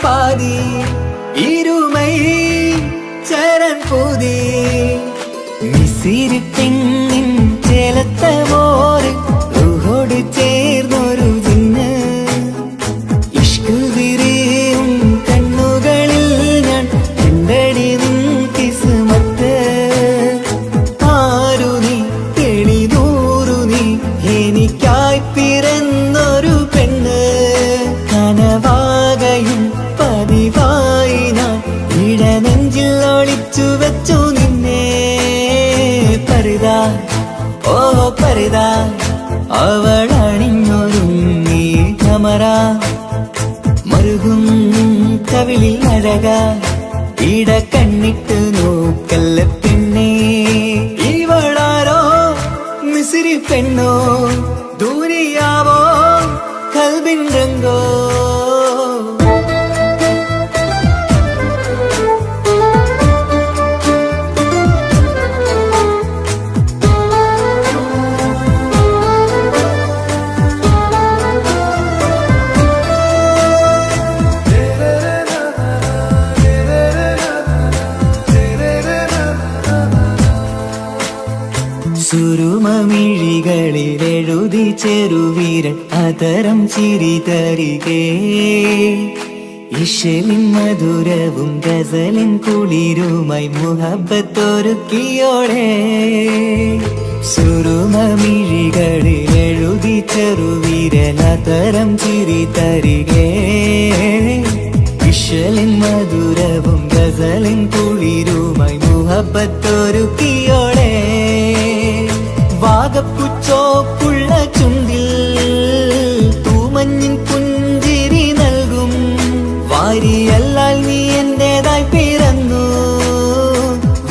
പാതി ഇരുമൈ ചരൻ പൂതി മിസിരി പെണ്ണിൻ ചേലത്ത മോര് റൂഹോട് ചേർന്നൊരു ജിന്ന് ഇഷ്ക് വിരിയും കണ്ണുകളിൽ ഞാൻ കണ്ടടി നിൻ കിസ്മത്ത് ആരു നീ തെളിനൂറു നീ എനിക്കായി പിറന്നൊരു പെണ്ണ് കനവാകയും പതിവായി ഞാൻ ഇടനെഞ്ചിൽ ഒളിച്ചു വെച്ചു നിന്നെ പരിതാ ഓ പരിതാ അവളണിഞ്ഞൊരുങ്ങി കമറ മറുകും കവിളിൽ അഴക ഇട കണ്ണിട്ട് നോക്കല്ല പെണ്ണേ ഇവളാരോ മിസിരി പെണ്ണോ ദൂരിയാവോ കൽബിൻ രംഗോ സുരുമമിഴികളിൽ എഴുതി ചെറുവീരൻ അതരം ചിരി തരികേ ഇശലിൻ മധുരവും ഗസലിൻ കുളിരുമായി മുഹബത്തൊരുക്കിയോടെ സുരുമമിഴികളിൽ എഴുതി ചെറുവീരൻ അതരം ചിരി തരികേ ഇശലിൻ മധുരവും ഗസലിൻ കുളിരുമായി മുഹബത്തൊരുക്കിയോടെ വാഗപ്പുച്ചോപ്പുള്ള ചുണ്ടിൽ തൂമഞ്ഞിൻ പുഞ്ചിരി നൽകും വാരിയല്ലാൽ നീ എന്റേതായി പിറന്നു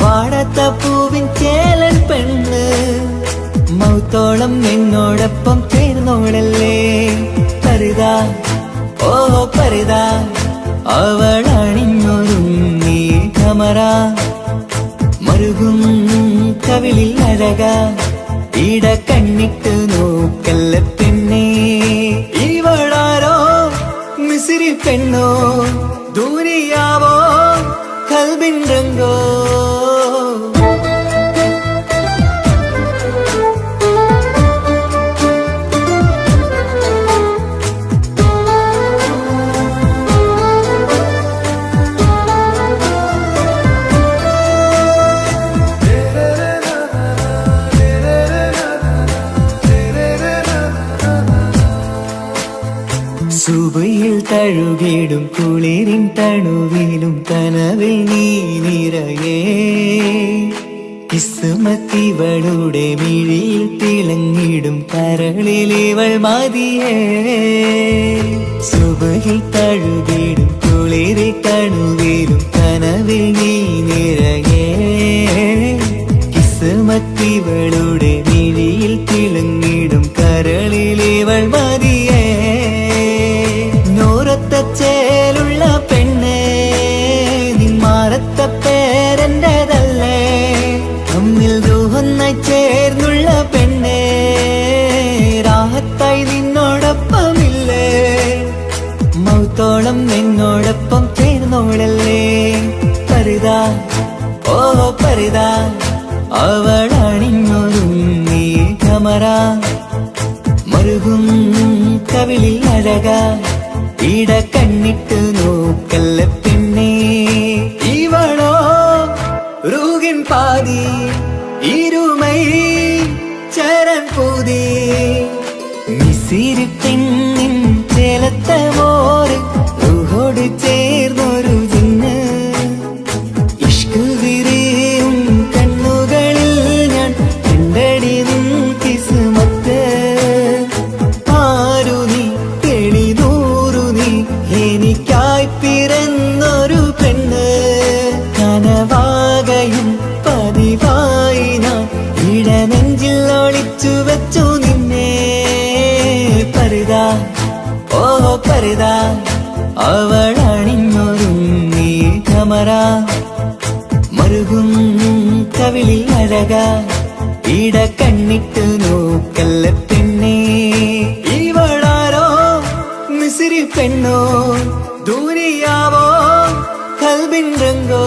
വാടത്ത പൂവിൻ ചേലൻ പെണ്ണ് മൗത്തോളം എന്നോടൊപ്പം ചേർന്നോളല്ലേ പരിതാ ഓ പരിതാ അവളണിഞ്ഞൊരുങ്ങി കമറ മറുകും കവിളിൽ അഴക ഇട കണ്ണിട്ട് നോക്കല്ല പെണ്ണേ ഇവളാരോ മിസിരി പെണ്ണോ ദൂരിയാവോ കൽബിൻ രംഗോ സുബയിൽ തഴുകിടും കുളിരിൻ തണുവിലും കനവിൽ നീ നിറയേ കിസ്മത്തിവളുടെ മിഴിയിൽ തിളങ്ങിടും കരളിലിവൾ മതിയേ സുബയിൽ തഴുകിടും കുളിരിൻ തണുവിലും കനവിൽ നീ നിറയേ കിസ്മത്തിവളുടെ മിഴിയിൽ തിളങ്ങിടും കരളിലിവൾ മതിയേ ചേലുള്ള പെണ്ണേ നിന്മാറത്ത പേരെന്റേതല്ലേ തമ്മിൽ ദൂഹൊന്നായി ചേർന്നുള്ള പെണ്ണേ രാഹത്തായി നിന്നോടൊപ്പമില്ലേ മൗത്തോളം എന്നോടൊപ്പം ചേർന്നോളല്ലേ പരിതാ ഓ പരിതാ അവളണിഞ്ഞൊരുങ്ങി കമറ മറുകും കവിളിൽ അഴക ഇട കണ്ണിട്ട് നോക്കല്ല പെണ്ണേ ഇവളോ റൂഹിൻ പാതി ഇരുമൈ ചരൻ പൂതി മിസിരി പെണ്ണിൻ ചേലത്ത മോര് റൂഹോട് ചേർന്നൊരു ജിന്ന് ഇഷ്ക് വിരിയും കണ്ണുകളിൽ ഞാൻ കണ്ടടി നിൻ കിസ്മത്ത് ആരു നീ തെളിനൂറു നീ എനിക്കായി പിറന്നൊരു പെണ്ണ് കനവാകയും പതിവായി ഞാൻ ഇടനെഞ്ചിൽ ഒളിച്ചു വെച്ചു നിന്നെ പരിതാ ഓ പരിതാ അവളണിഞ്ഞൊരുങ്ങി കമറ മറുകും കവിളിൽ അഴക ഇട കണ്ണിട്ട് നോക്കല്ല പെണ്ണേ ഇവളാരോ മിസിരി പെണ്ണോ ദൂരിയാവോ കൽബിൻ രംഗോ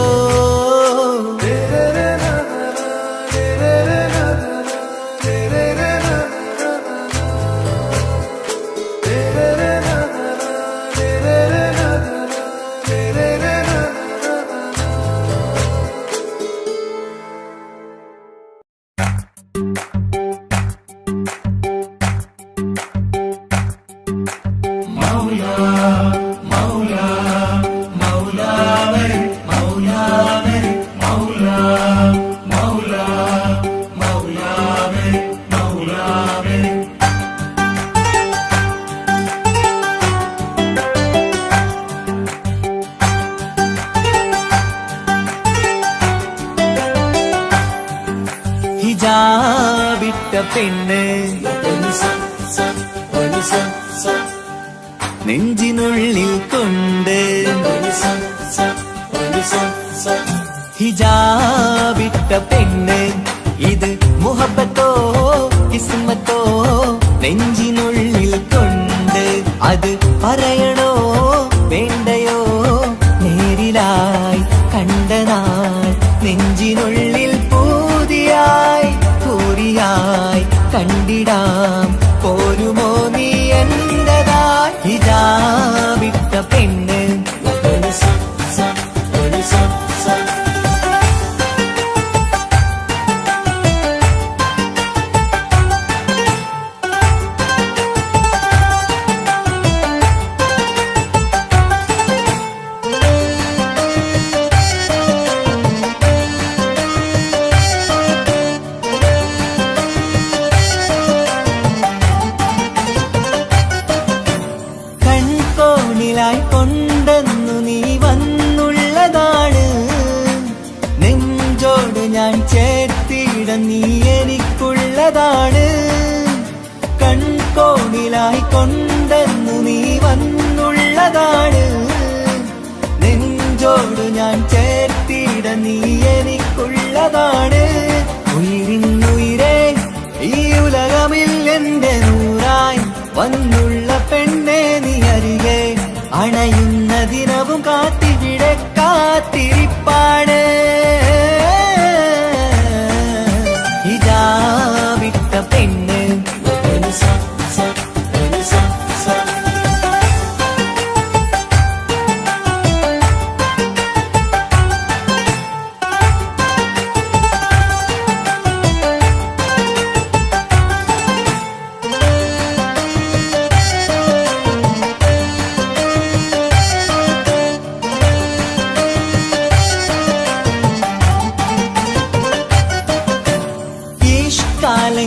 ഹിജാബിട്ട പെണ്ണ് നെഞ്ചിനുള്ളിൽ കൊണ്ട് ഹിജാബിട്ട പെണ്ണ് ഇത് മുഹബത്തോ കിസ്മത്തോ നെഞ്ചിനുള്ളിൽ കൊണ്ട് അത് പറയണോ വേണ്ടയോ നേരിലായി കണ്ട നാൾ നെഞ്ചിനുള്ളിൽ പൂതിയായി പൂരിയായി കണ്ടിടാം പോരുമോ നീ എന്റതായി ഹിജാബിട്ട പെണ്ണ് കൊണ്ടെന്നു നീ വന്നുള്ളതാണ് നെഞ്ചോട് ഞാൻ ചേർത്തിട നീ എനിക്കുള്ളതാണ് കൺകോണിലായി കൊണ്ടെന്നു നീ വന്നുള്ളതാണ് നെഞ്ചോട് ഞാൻ ചേർത്തിട നീ എനിക്കുള്ളതാണ് ഉയിരിന്നുയിരേ ഈ ഉലകമിൽ എന്റെ നൂറായി വന്നുള്ള പെണ്ണെ നീ അരികെ അണയുന്ന ദിനവും കാത്തിവിടെ കാത്തിരിപ്പാണ് ഹിജാബിട്ട പെണ്ണ്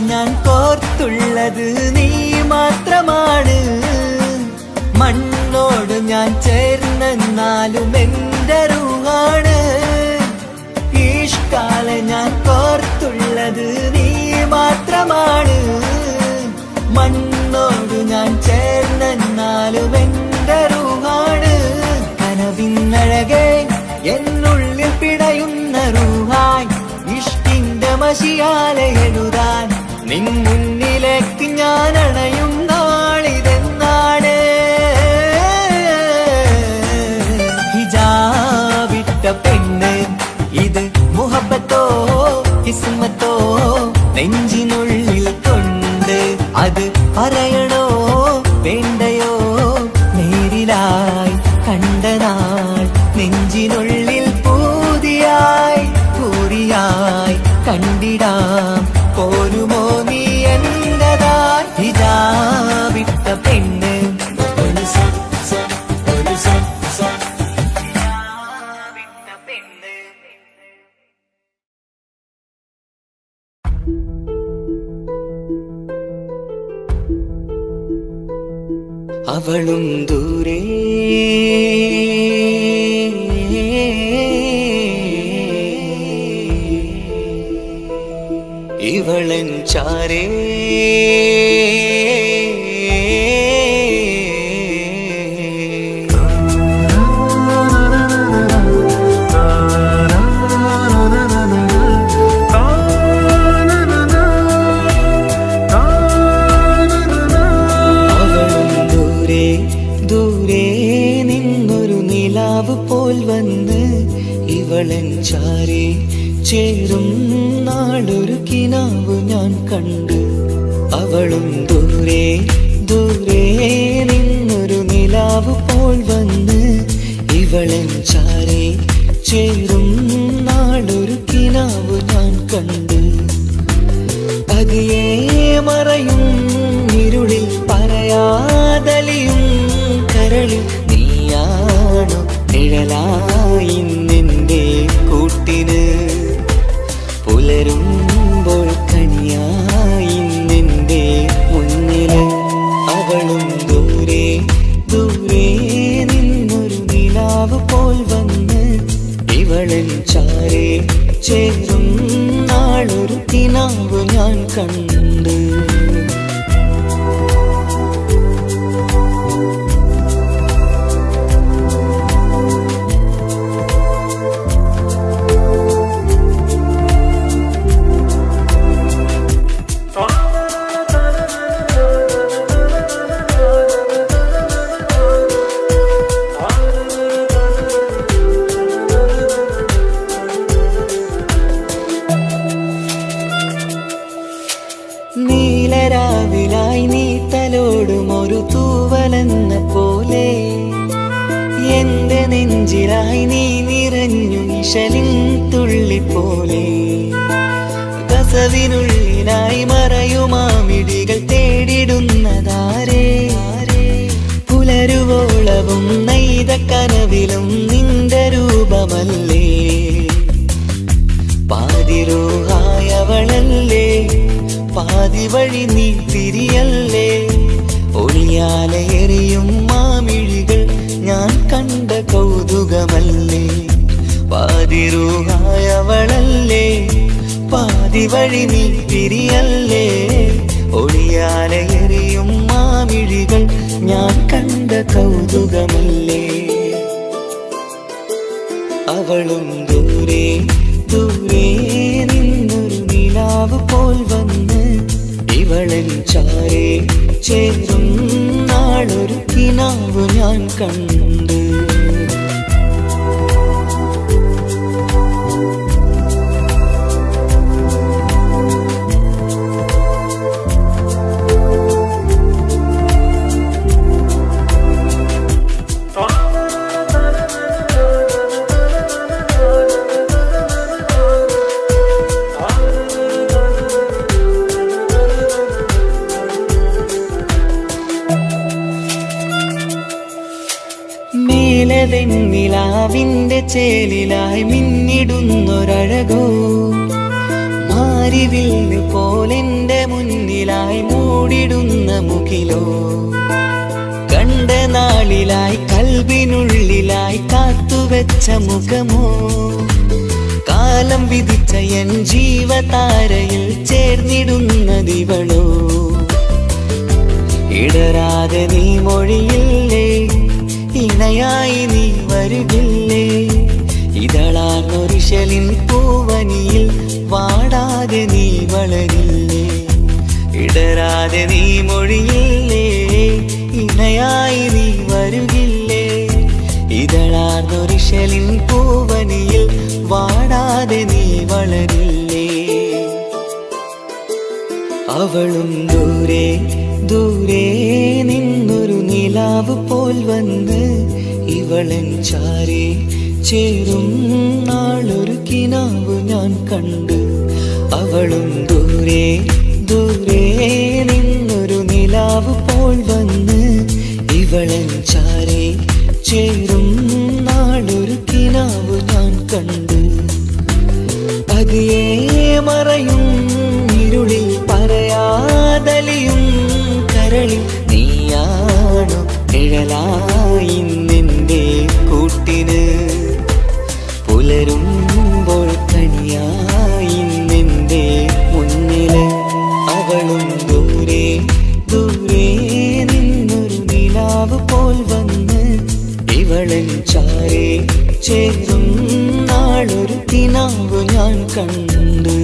ഞാൻ കോർത്തുള്ളത് നീ മാത്രമാണ് മണ്ണോട് ഞാൻ ചേർന്നെന്നാലും എന്റെ റൂഹാണ് ഈഷ്കാല ഞാൻ കോർത്തുള്ളത് നീ മാത്രമാണ് മണ്ണോട് ഞാൻ ചേർന്നെന്നാലും എന്റെ റൂഹാണ് കനവിന്നഴകെ എന്നുള്ളിൽ പിടയുന്ന റൂഹായി ഇഷ്കിന്റെ മഷിയാലെ എഴുതാൻ നിൻ മുന്നിലേക്ക് ഞാൻ അണയും നാളിതെന്നാണ് ഹിജാബിട്ട പെണ്ണ് ഇത് മുഹബത്തോ കിസ്മത്തോ നെഞ്ചിനുള്ളിൽ കൊണ്ട് അത് പറയണോ വേണ്ടയോ നേരിലായി കണ്ട നാൾ നെഞ്ചിനുള്ളിൽ പൂതിയായി പൂരിയായി കണ്ടിടാം പോരുമോ നീ എന്റതായി ഹിജാബിട്ട പെണ്ണ് അവളും ദൂരെ ഇവളൻ ചാരേ അവളും ദൂരെ ദൂരെ നിന്നൊരു പോൽ വന്ന് ഇവളൻ ചാരേ ചേരും നാളൊരു കിനാവ് ഞാൻ കണ്ട്. അവളും ദൂരെ ദൂരെ നിന്നൊരു നിലാവ് പോൽ വന്ന് ഇവളൻ ചാരേ ചേരും നാളൊരു കിനാവ് ഞാൻ കണ്ട്. പതിയെ മറയും ഇരുളിൽ പറയാതലിയും കരളിൽ നീയാണോ നിഴലായി നിന്റെ കൂട്ടിന്. പുലരുമ്പോൾ കണിയായി നിന്റെ മുന്നില്. അവളും ദൂരെ ദൂരെ നിന്നൊരു നിലാവ് പോൽ വന്ന് ഇവളൻ ചാരേ ചേരും നാളൊരു കിനാവ് ഞാൻ കണ്ട്. നീലരാവിലായി നീ തലോടും ഒരു തൂവലെന്ന പോലെ എന്റെ നെഞ്ചിലായി നീ നിറഞ്ഞു നിശലിൻ തുള്ളി പോലെ. കസവിനുള്ളിലായി മറയുമാമിടികൾ തേടിടുന്നതാരേ. പുലരുവോളവും നെയ്ത കനവിലും നിന്റെ രൂപമല്ലേ. പാതിരൂഹായവളല്ലേ പാതി വഴി നീ തിരിയല്ലേ. ഒളിയാലെറിയും മാമിഴികൾ ഞാൻ കണ്ട കൗതുകമല്ലേ. പാതിരൂഹായവളല്ലേ പാതി വഴി നീ തിരിയല്ലേ. ഒളിയാലെറിയും മാമിഴികൾ ഞാൻ കണ്ട കൗതുകമല്ലേ. അവളും ദൂരെ ദൂരെ നിന്നൊരു നിലാവ് പോൽ വന്ന് ഇവളൻ ചാരേ ചേരും നാളൊരു കിനാവ് ഞാൻ കണ്ട്. വെണ്ണിലാവിന്റെ ചേലിലായി മിന്നിടുന്നൊരഴകോ. മാരിവില്ല് പോലെന്റെ മുന്നിലായി മൂടിടുന്ന മുകിലോ. കണ്ട നാളിലായി കൽബിനുള്ളിലായി കാത്തുവെച്ച മുഖമോ. കാലം വിധിച്ച എൻ ജീവതാരയിൽ ചേർന്നിടുന്നതിവളോ. ഇടരാതെ നീ മൊഴിയില്ലേ ഇണയായി നീ വരുകില്ലേ. ഇതളാർന്നൊരിശലിൻ പൂവനിയിൽ വാടാതെ നീ വളരില്ലേ. ഇടരാതെ നീ മൊഴിയില്ലേ ഇണയായി നീ വരുകില്ലേ. ഇതളാർന്നൊരിശലിൻ പൂവനിയിൽ വാടാതെ നീ വളരില്ലേ. അവളും ദൂരെ ദൂരെ നിന്നൊരു നിലാവ് പോൽ വന്ന് ഇവളൻ ചാരേ ചേരും നാളൊരു കിനാവ് ഞാൻ കണ്ട്. അവളും ദൂരെ ദൂരെ നിന്നൊരു നിലാവ് പോൽ വന്ന് ഇവളൻ ചാരേ ചേരും നാളൊരു കിനാവ് ഞാൻ കണ്ട്. പതിയെ മറയും ഇരുളിൽ പറയാതലിയും കരളിൽ നീയാണോ നിഴലായി നിന്റെ കൂട്ടിന്. പുലരുമ്പോൾ കണിയായി നിന്റെ മുന്നില്. അവളും ദൂരെ ദൂരെ നിന്നൊരു നിലാവ് പോൽ വന്ന് ഇവളൻ ചാരേ ചേരും നാളൊരു കിനാവ് ഞാൻ കണ്ട്.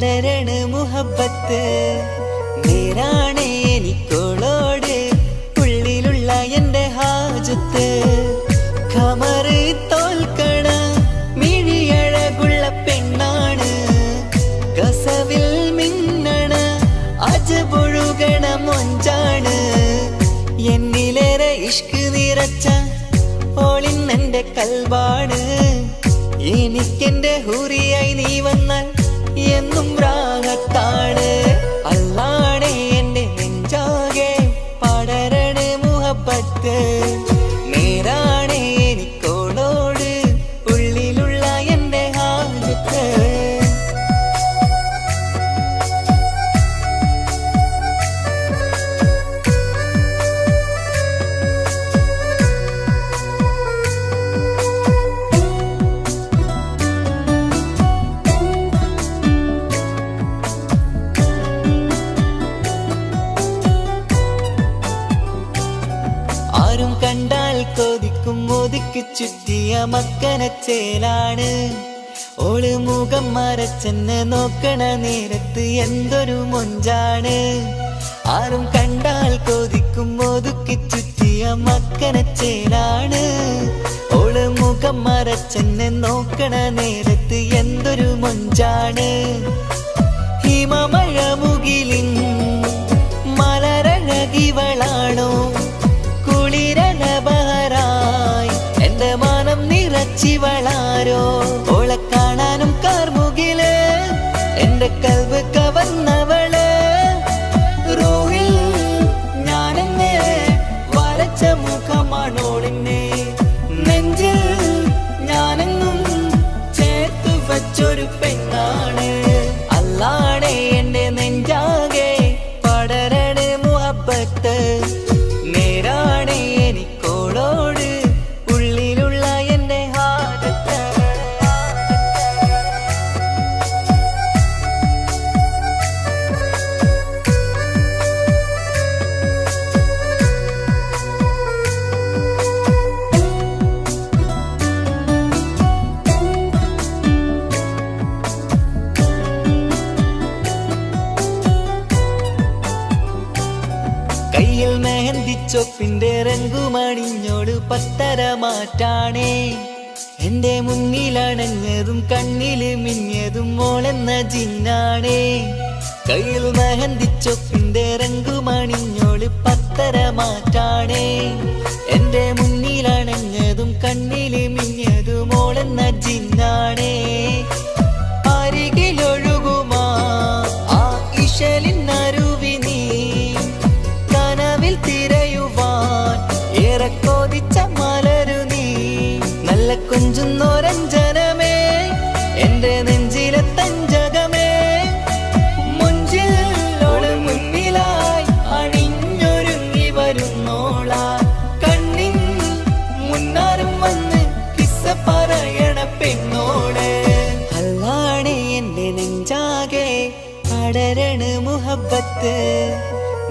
പടരണ മുഹബത്ത്. നേരാണ് എനിക്കോളോട് ഉള്ളിലുള്ള എന്റെ ഹാജത്ത്. ഖമറ് തോൽക്കണ മിഴിയഴകുള്ള പെണ്ണാണ്. കസവിൽ മിന്നണ അജബൊഴുകണ മൊഞ്ചാണ്. എന്നിലേറെ ഇഷ്ക് നിറച്ച ഓളിന്നെന്റെ കൽബാണ്. എനിക്കെന്റെ ഹൂറിയായി നീ വന്നാൽ എന്നും രാഗത്താണ്. അല്ലാണേ എന്റെ നെഞ്ചാകെ പടരണ മുഹബത്ത്. നേരാണേ എനിക്കോളോട് ഉള്ളിലുള്ള എന്റെ ഹാജത്ത്. ആരും കണ്ടാൽ കൊതിക്കും ഒതുക്കി ചുറ്റിയ മക്കനച്ചേലാണ്. ഓള് മുഖം മറച്ചെന്നെ നോക്കണ നേരത്ത് എന്തൊരു മൊഞ്ചാണ്. ആരും കണ്ടാൽ കൊതിക്കും ഒതുക്കി ചുറ്റിയ മക്കനച്ചേലാണ്. ഓള് മുഖം മറച്ചെന്നെ നോക്കണ നേരത്ത് എന്തൊരു മൊഞ്ചാണ്. ഹിമമഴ മുകിലിൻ മലരഴകിവളാണോ കുളിരനബഹരായി എന്റെ മാനം നിറച്ചിവളാരോ. ഓളെ കാണാനും കാർമുകില് എന്റെ കൽവ് കവർന്നവള്. റോഹിൽ ഞാനെന്നെ വരച്ച മുഖമാണോളിന്നെ. നെഞ്ചിൽ ഞാനെന്നും ചേർത്തു വച്ചൊരു പെണ്ണാണ്. അല്ലാണേ എന്റെ നെഞ്ചാകെ പടരണ മുഹബത്ത്. നേരാണേ എനിക്കോളോട് ഉള്ളിലുള്ള എന്റെ ഹാജത്ത്. കയ്യിൽ മെഹന്തിച്ചൊപ്പിന്റെ രംഗുമണിഞ്ഞോട് പത്തര മാറ്റാണേ. എന്റെ മുന്നിലണഞ്ഞതും കണ്ണില് മിഞ്ഞതും മോളെന്ന ജിന്നാണേ. കയ്യിൽ മെഹന്തിച്ചൊപ്പിന്റെ രംഗുമണിഞ്ഞോട് പത്തര മാറ്റാണേ. എന്റെ മുന്നിലണഞ്ഞതും കണ്ണില് മിഞ്ഞതും മോളെന്ന ജിന്നാണേ. അരികിലൊഴുകുമാ ആ ഇശലിനരുവി നീ കനവിൽ തിരയുവാൻ ഏറെ കൊതിച്ച മലരു നീ. നല്ല കൊഞ്ചുന്നോരഞ്ജനമേ എന്റെ നെഞ്ചിലെ തഞ്ചകമേ. മുഞ്ചിൽ ഓള് മുന്നിലായി അണിഞ്ഞൊരുങ്ങി വരുന്നോള. കണ്ണിൻ മുന്നാരും വന്ന് കിസ്സ പറയണ പെണ്ണോട്. അല്ലാണേ എന്റെ നെഞ്ചാകെ പടരണ മുഹബത്ത്.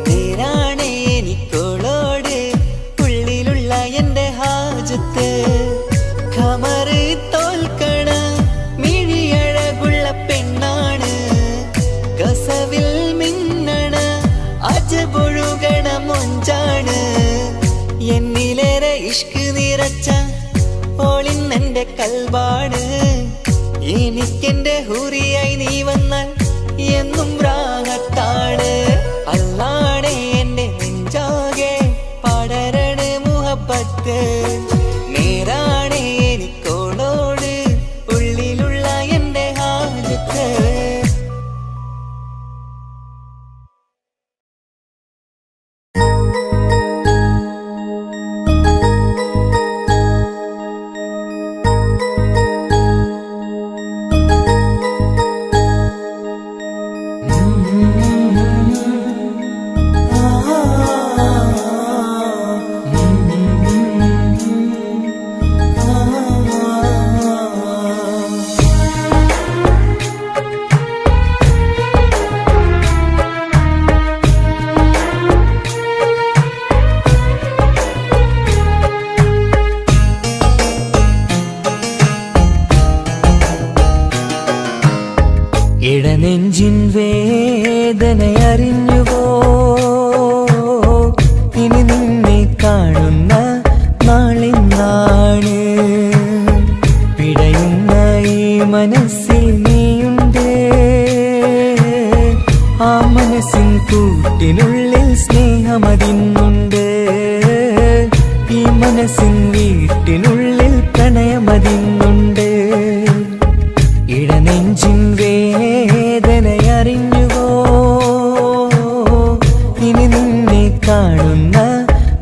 നേരാണേ എനിക്കോളോട് ഉള്ളിലുള്ള എന്റെ ഹാജത്ത്. ഖമറ് തോൽക്കണ മിഴിയഴകുള്ള പെണ്ണാണ്. കസവിൽ മിന്നണ അജബൊഴുകണ മൊഞ്ചാണ്. എന്നിലേറെ ഇഷ്ക് നിറച്ച ഓളിന്നെന്റെ കൽബാണ്. എനിക്കെന്റെ ഹൂറിയായി നീ വന്നാൽ എന്നും രാഗത്താണ്. അല്ലാണേ എന്റെ നെഞ്ചാകെ പടരണ മുഹബത്ത്. നേരാണേ എനിക്കോളോട് ഉള്ളിലുള്ള എന്റെ ഹാജത്ത്. ഇടനെഞ്ചിൻ വേദനയറിഞ്ഞുവോ? ഇനി നിന്നെ കാണുന്ന നാളിന്നാണ്. പിടയുന്ന ഈ മനസ്സിൽ നീയുണ്ട്. ആ മനസ്സിൻ കൂട്ടിനുള്ളിൽ സ്നേഹമതിന്നുണ്ട്. ഈ മനസ്സിൻ വീട്ടിനുള്ളിൽ പ്രണയമതിന്നുണ്ട്. ഇടനെഞ്ചിൻ വേദനയറിഞ്ഞുവോ? ഇനി നിന്നെ കാണുന്ന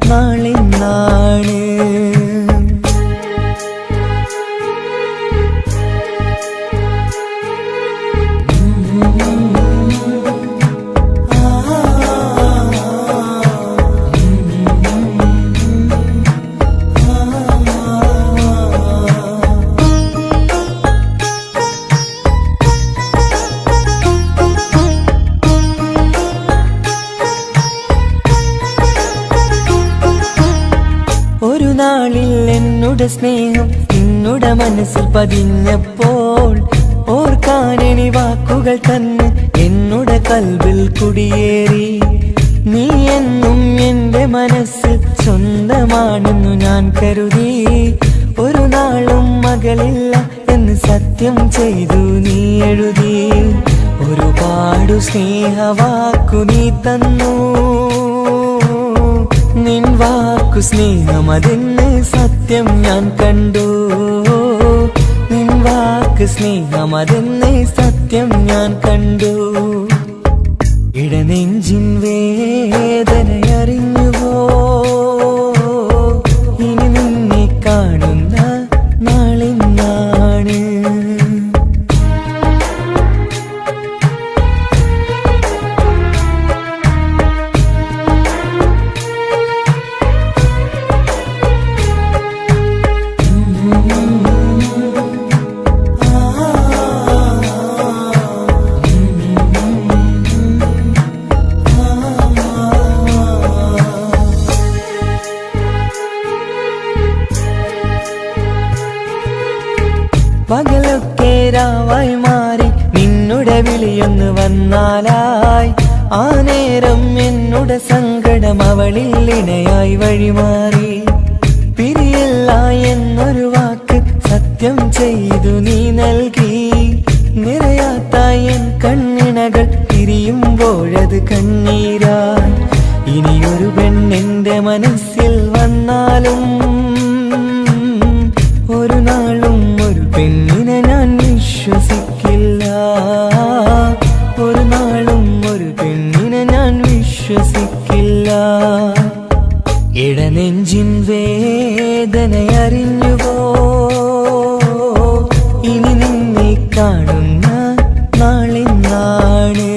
നാളിന്നാണ്. ഒരു നാളിൽ എന്നോട് സ്നേഹം നിന്നുടെ മനസ്സിൽ പതിഞ്ഞപ്പോൾ ഓർക്കാനെനി വാക്കുകൾ തന്ന് എന്നോട് കൽവിൽ കുടിയേറി. നീ എന്നും എന്റെ മനസ്സിൽ സ്വന്തമാണെന്നു ഞാൻ കരുതി. ഒരു നാളും മകളില്ല എന്ന് സത്യം ചെയ്തു നീ എഴുതി. ഒരുപാടു സ്നേഹവാക്കു നീ തന്നു. നിൻ വാക്കു സ്നേഹമതെന്ന് സത്യം ഞാൻ കണ്ടു. നിൻ വാക്ക് സ്നേഹമതെന്ന് സത്യം ഞാൻ കണ്ടു. ഇടനെഞ്ചിൻ വേദനയറിഞ്ഞുവോ? ഇനി നിന്നെ കാണുന്ന നാളിന്നാണ്. പകലൊക്കെ രാവായി മാറി നിന്നുടെ വിളിയൊന്ന് വന്നാലായി. ആ നേരം എന്നുടെ സങ്കടം അവളിൽ ഇണയായി വഴിമാറി. പിരിയില്ല എന്നൊരു വാക്ക് സത്യം ചെയ്തു നീ നൽകി. നിറയാത്ത എൻ കണ്ണിണകൾ തിരിയുമ്പോഴത് കണ്ണീരായി. ഇനിയൊരു പെണ്ണെന്റെ മനസ്സിൽ വന്നാലും ഒരു നാളും ഒരു പെണ്ണിനെ ഞാൻ വിശ്വസിക്കില്ല. ഒരു നാളും ഒരു പെണ്ണിനെ ഞാൻ വിശ്വസിക്കില്ല. ഇടനെഞ്ചിൻ വേദനയറിഞ്ഞുവോ? ഇനി നിന്നെ കാണുന്ന നാളിന്നാണ്.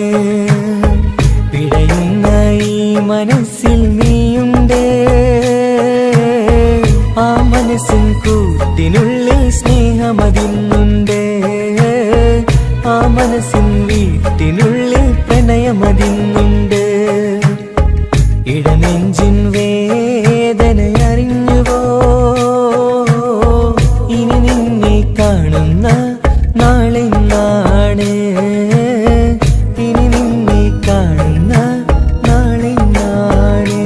പിടയുന്ന ഈ മനസ്സിൽ നീയുണ്ട്. ആ മനസ്സിൻ കൂട്ടിനുള്ളിൽ സ്നേഹമതിന്നുണ്ട്. ആ മനസ്സിൻ വീട്ടിനുള്ളിൽ പ്രണയമതിന്നുണ്ട്. ഇടനെഞ്ചിൻ വേദനയറിഞ്ഞുവോ? ഇനി നിന്നെ കാണുന്ന നാളിന്നാണ്. ഇനി നിന്നെ കാണുന്ന നാളിന്നാണ്.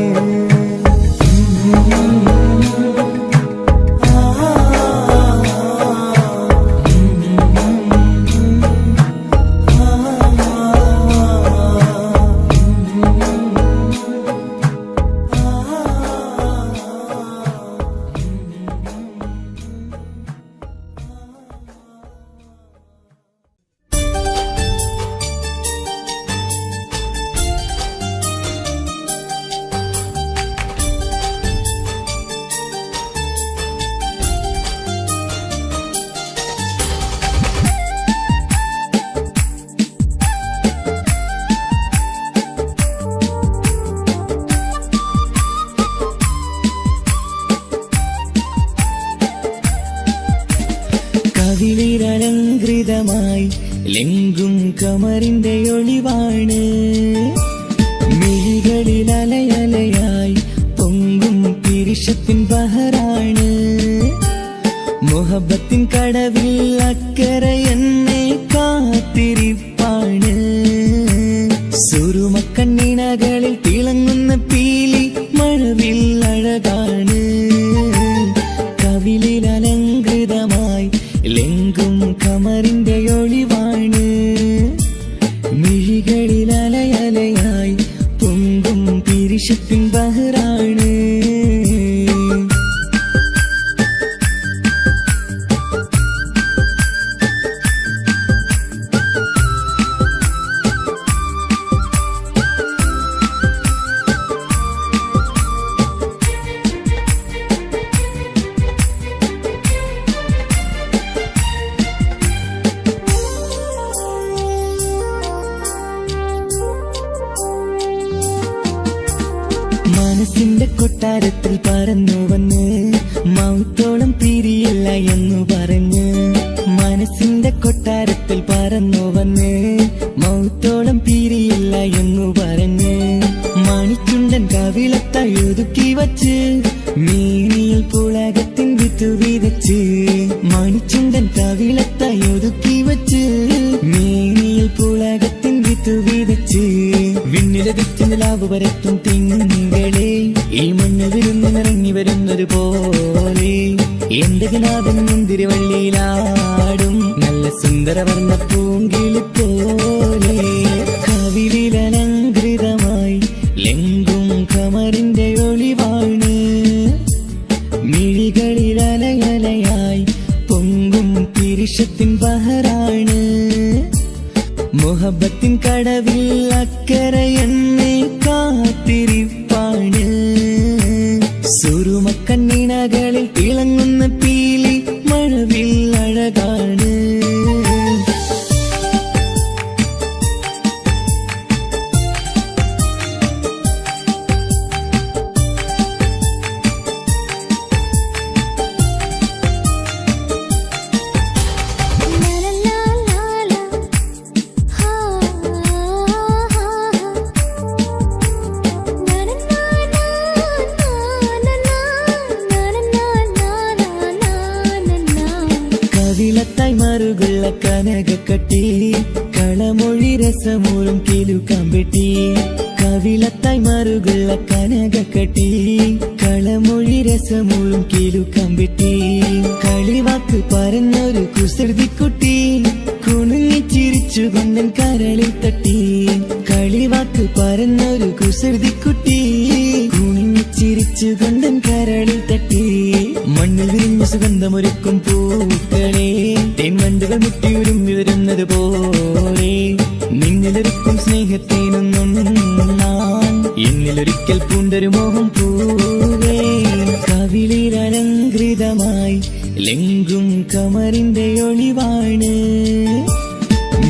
കവിളിലലങ്കൃതമായി ലെങ്കും കമറിന്റെ ഒളിവാണ്. മിഴികളിൽ അലയലയായി പൊങ്കും പിരിശത്തിൻ ബഹറാണ്. മുഹബത്തിൻ കടവിൽ അക്കരെ എന്നെ കാത്തിരിപ്പാണ്. കൊട്ടാരത്തിൽ പറന്നു വന്ന് മൗത്തോളം പിരിയില്ല എന്നു പറഞ്ഞ്. മനസ്സിന്റെ കൊട്ടാരത്തിൽ പറന്നു വന്ന് മൗത്തോളം പിരിയില്ല എന്നു പറഞ്ഞ്. മണിച്ചുണ്ടൻ കവിളത്തായി ഒതുക്കി വച്ച് മേനിയിൽ പുളകത്തിൻ വിത്ത് വിതച്ച്. മണിച്ചുണ്ടൻ കവിളത്തായി ഒതുക്കി വച്ച് മേനിയിൽ പുളകത്തിൻ വിത്ത് വിതച്ച്. വിണ്ണിലതിച്ച് നിലാവ് വരത്തും തിങ്കളെ ഈ മണ്ണിൽ വിരുന്നിറങ്ങി വരുന്നത് പോലെ എന്റെ ഗനാഥൻ മുന്തിരിവള്ളിയിലാടും നല്ല സുന്ദരവർണ്ണ പൂങ്കിളി പോലെ. കവിളിലലങ്കൃതമായി ലെങ്കും കമറിന്റെ ഒളിവാണ്. മിഴികളിലലയലയായി പൊങ്കും പിരിശത്തിൻ ബഹറാണ്. മുഹബത്തിൻ കടവിൽ അക്കരെ എന്നെ കാത്തിരിപ്പാണ്. സുറുമക്കണ്ണിണകളിൽ തിളങ്ങുന്ന പീലി മഴവിൽ അഴകാണ്. കവിളത്തായി മറുകുള്ള കനകക്കട്ടി കളമൊഴി രസമൂറും കിലുക്കാമ്പെട്ടി. കവിളത്തായി മറുകുള്ള കനകക്കട്ടി കളമൊഴി രസമൂറും കിലുക്കാമ്പെട്ടി. കളിവാക്ക് പറഞ്ഞൊരു കുസൃതിക്കുട്ടി കുണുങ്ങി ചിരിച്ചു കൊണ്ടൻ കരളിൽ തട്ടി. കളിവാക്ക് പറഞ്ഞൊരു കുസൃതിക്കുട്ടി കുണുങ്ങി ചിരിച്ചു കൊണ്ടൻ കരളിൽ തട്ടി. മണ്ണിൽ വിരിഞ്ഞ സുഗന്ധമൊരുക്കും പൂക്കളെ തേൻവണ്ടുകൾ മുട്ടിയുരുമ്മി വരുന്നത് പോലെ നിന്നിലൊരുക്കും സ്നേഹത്തേനൊന്നും ഞാൻ എന്നിലൊരിക്കൽ പൂണ്ടൊരു മോഹം പൂവേ. കവിളിലലങ്കൃതമായി ലെങ്കും കമറിന്റെ ഒളിവാണ്.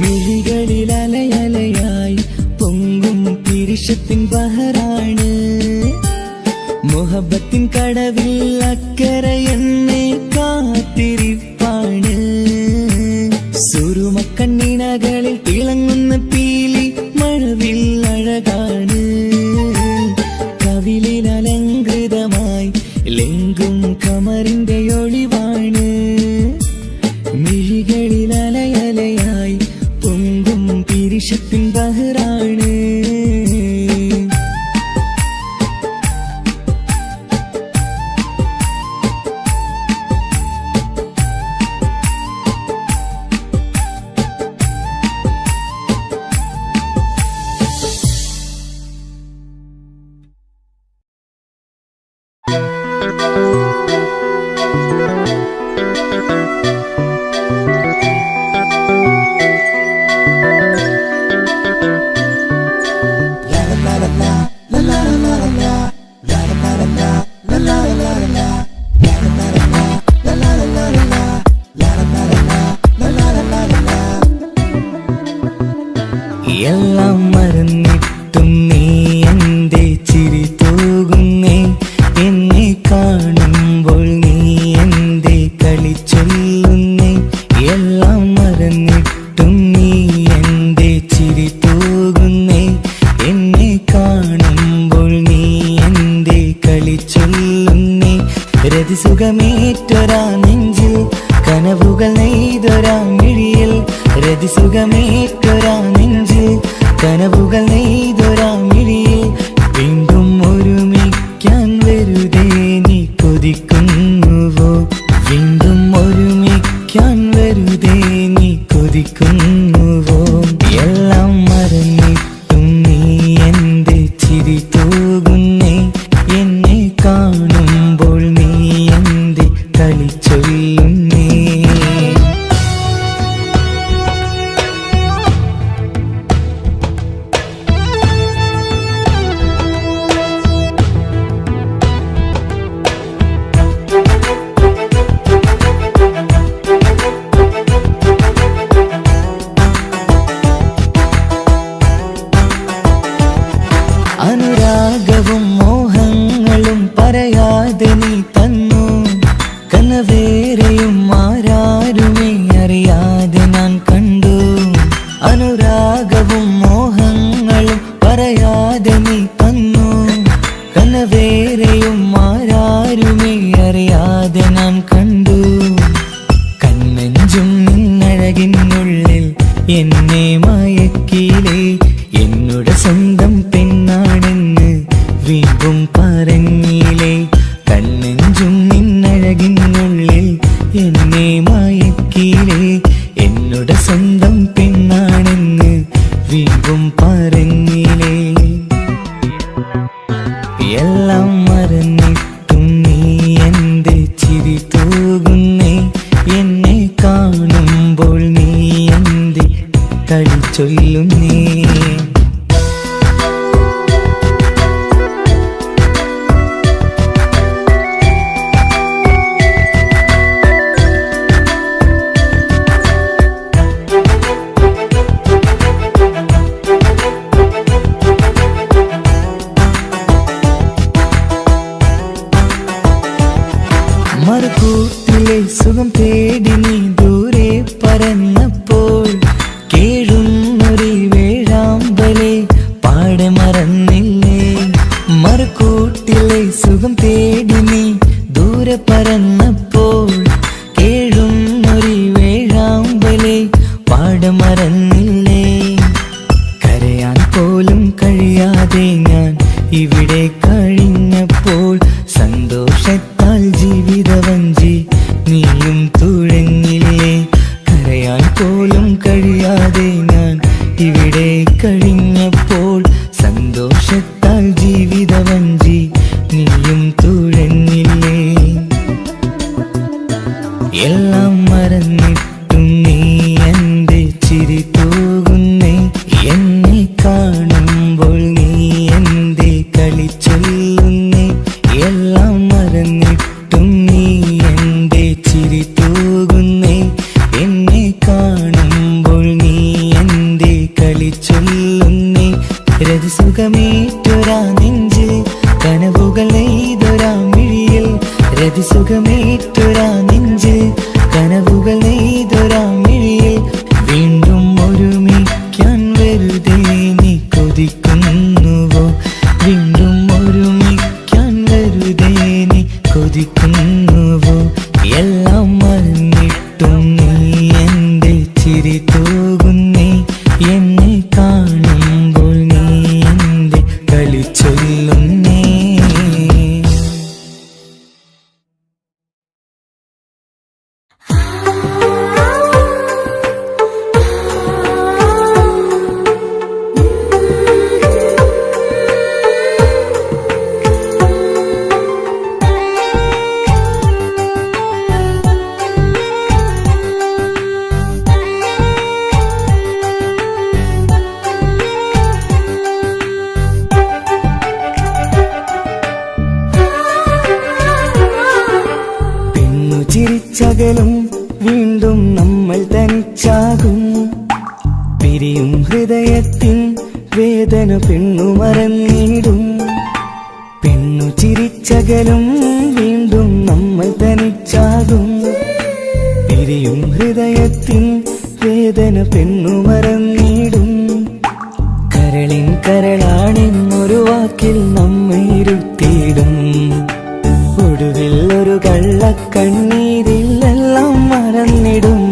മിഴികളിലലയലയായി പൊങ്കും പിരിശത്തിൻ ബഹറാണ്. മുഹബത്തിൻ കടവിൽ അക്കരെ എന്നെ കാത്തിരിപ്പാണ്. സുറുമക്കണ്ണിണകളിൽ തിളങ്ങുന്ന പീലി മഴവിൽ അഴകാണ്. കവിളിലലങ്കൃതമായി ലെങ്കും കമറിന്റെ ഒളിവാണ്. മിഴികളിലലയലയായി പൊങ്കും പിരിശത്തിൻ ബഹറാണ്. എല്ലാം മറന്നിട്ടും നീ എന്റെ ചിരി തൂകുന്നേ. എന്നെ കാണുമ്പോൾ നീ എന്റെ കളി ചൊല്ലുന്നേ. എല്ലാം മറന്നിട്ടും നീ എന്റെ ചിരി തൂകുന്നേ. എന്നെ കാണുമ്പോൾ നീ എന്റെ കളി ചൊല്ലുന്നേ. രതിസുഖമേറ്റൊരാ നെഞ്ചിൽ കനവുകൾ നെയ്തൊരാ മിഴിയിൽ. രതിസുഖമേറ്റൊരാ നെഞ്ചിൽ കനവുകൾ നെയ്തൊരാ മിഴിയിൽ. വീണ്ടും ഒരുമിക്കാൻ വെറുതെ നീ കൊതിക്കുന്നുവോ? വീണ്ടും ഒരുമിക്കാൻ വെറുതെ നീ കൊതിക്കുന്നുവോ? എല്ലാം മറന്നിട്ടും നീ എന്റെ ചിരി തൂകുന്നേ. എന്നെ കാണുമ്പോൾ നീ എന്റെ കളി ചൊല്ലുന്നേ. അനുരാഗവും മോഹങ്ങളും പറയാതെ നീ തന്നു കനവേറെയും ആരാരുമേ അറിയാതെ ഞാൻ കണ്ടു അനുരാഗവും മോഹങ്ങളും പറയാതെ നീ തന്നു കനവേറെയും ആരാരുമേ അറിയാതെ ഞാൻ കണ്ടു കണ്ണെഞ്ചും നിന്നഴകിനുള്ളിൽ എന്നെ മയക്കിയിലേ എന്നോട് സ്വന്തം പെണ്ണാണെന്ന് വീണ്ടും പറഞ്ഞില്ലേ കണ്ണെഞ്ചും നിന്നഴകിനുള്ളിൽ എന്നെ മയക്കിയില്ലേ എന്നോട് സ്വന്തം പെണ്ണാണെന്ന് വീണ്ടും പറഞ്ഞില്ലേ എല്ലാം മറന്നിട്ടും നീ എന്റെ ചിരി തൂകുന്നേ എന്നെ കാണുമ്പോൾ നീ എന്റെ കളി ചൊല്ലുന്നേ മറുകൂട്ടിലെ സുഖം തേടി നീ ദൂരെ പറന്നപ്പോൾ കേഴുന്നൊരു വേഴാമ്പലെ പാടെ മറന്നില്ലേ മറുകൂട്ടിലെ സുഖം തേടി നീ ദൂരെ പറന്നപ്പോൾ കേഴുന്നൊരു വേഴാമ്പലെ പാടെ മറന്നില്ലേ കരയാൻ പോലും കഴിയാതെ ഞാൻ ഇവിടെ കഴിഞ്ഞപ്പോൾ സന്തോഷത്താൽ ജീവിതവഞ്ചി നീയും തുഴഞ്ഞില്ലേ കരയാൻ പോലും കഴിയാതെ ഞാൻ ഇവിടെ കഴിഞ്ഞപ്പോൾ സന്തോഷത്താൽ ജീവിതവഞ്ചി നീയും തുഴഞ്ഞില്ലേ എല്ലാം മറന്നിട്ടും നീ എന്റെ ചിരി തൂകുന്നേ എന്നെ കാണുമ്പോൾ നീ എന്റെ കളി ചൊല്ലുന്നേ എല്ലാം മറന്നിട്ടും നീ എന്റെ ചിരി തൂകുന്നേ എന്നെ കാണുമ്പോൾ നീ എന്റെ കളി ചൊല്ലുന്നേ രതിസുഖമേറ്റൊരാ നെഞ്ചിൽ കനവുകൾ നെയ്തൊരാ മിഴിയിൽ രതിസുഖമേറ്റൊരാ നെഞ്ചിൽ കനവുകൾ നെയ്തൊരാ മിഴിയിൽ വീണ്ടും ഒരുമിക്കാൻ വെറുതെ നീ കൊതിക്കുന്നുവോ വീണ്ടും ഒരുമിക്കാൻ വെറുതെ നീ കൊതിക്കുന്നുവോ എല്ലാം മറന്നിട്ടും നീ എന്റെ ചിരി തൂകുന്നേ എന്നെ കാണുമ്പോൾ നീ എന്റെ കളി ചൊല്ലുന്നേ ചിരിച്ചകലും വീണ്ടും നമ്മൾ തനിച്ചാകും പിരിയും ഹൃദയത്തിൻ വേദന പെണ്ണു മറന്നിടും പെണ്ണു ചിരിച്ചകലും വീണ്ടും നമ്മൾ തനിച്ചാകും പിരിയും ഹൃദയത്തിൻ വേദന പെണ്ണു മറന്നിടും കരളിൻ കരളാണെന്നൊരു വാക്കിൽ നമ്മെ ഇരുത്തിയിടും ഒടുവിൽ ഒരു കള്ളക്കണ്ണീരിലെല്ലാം മറന്നിടും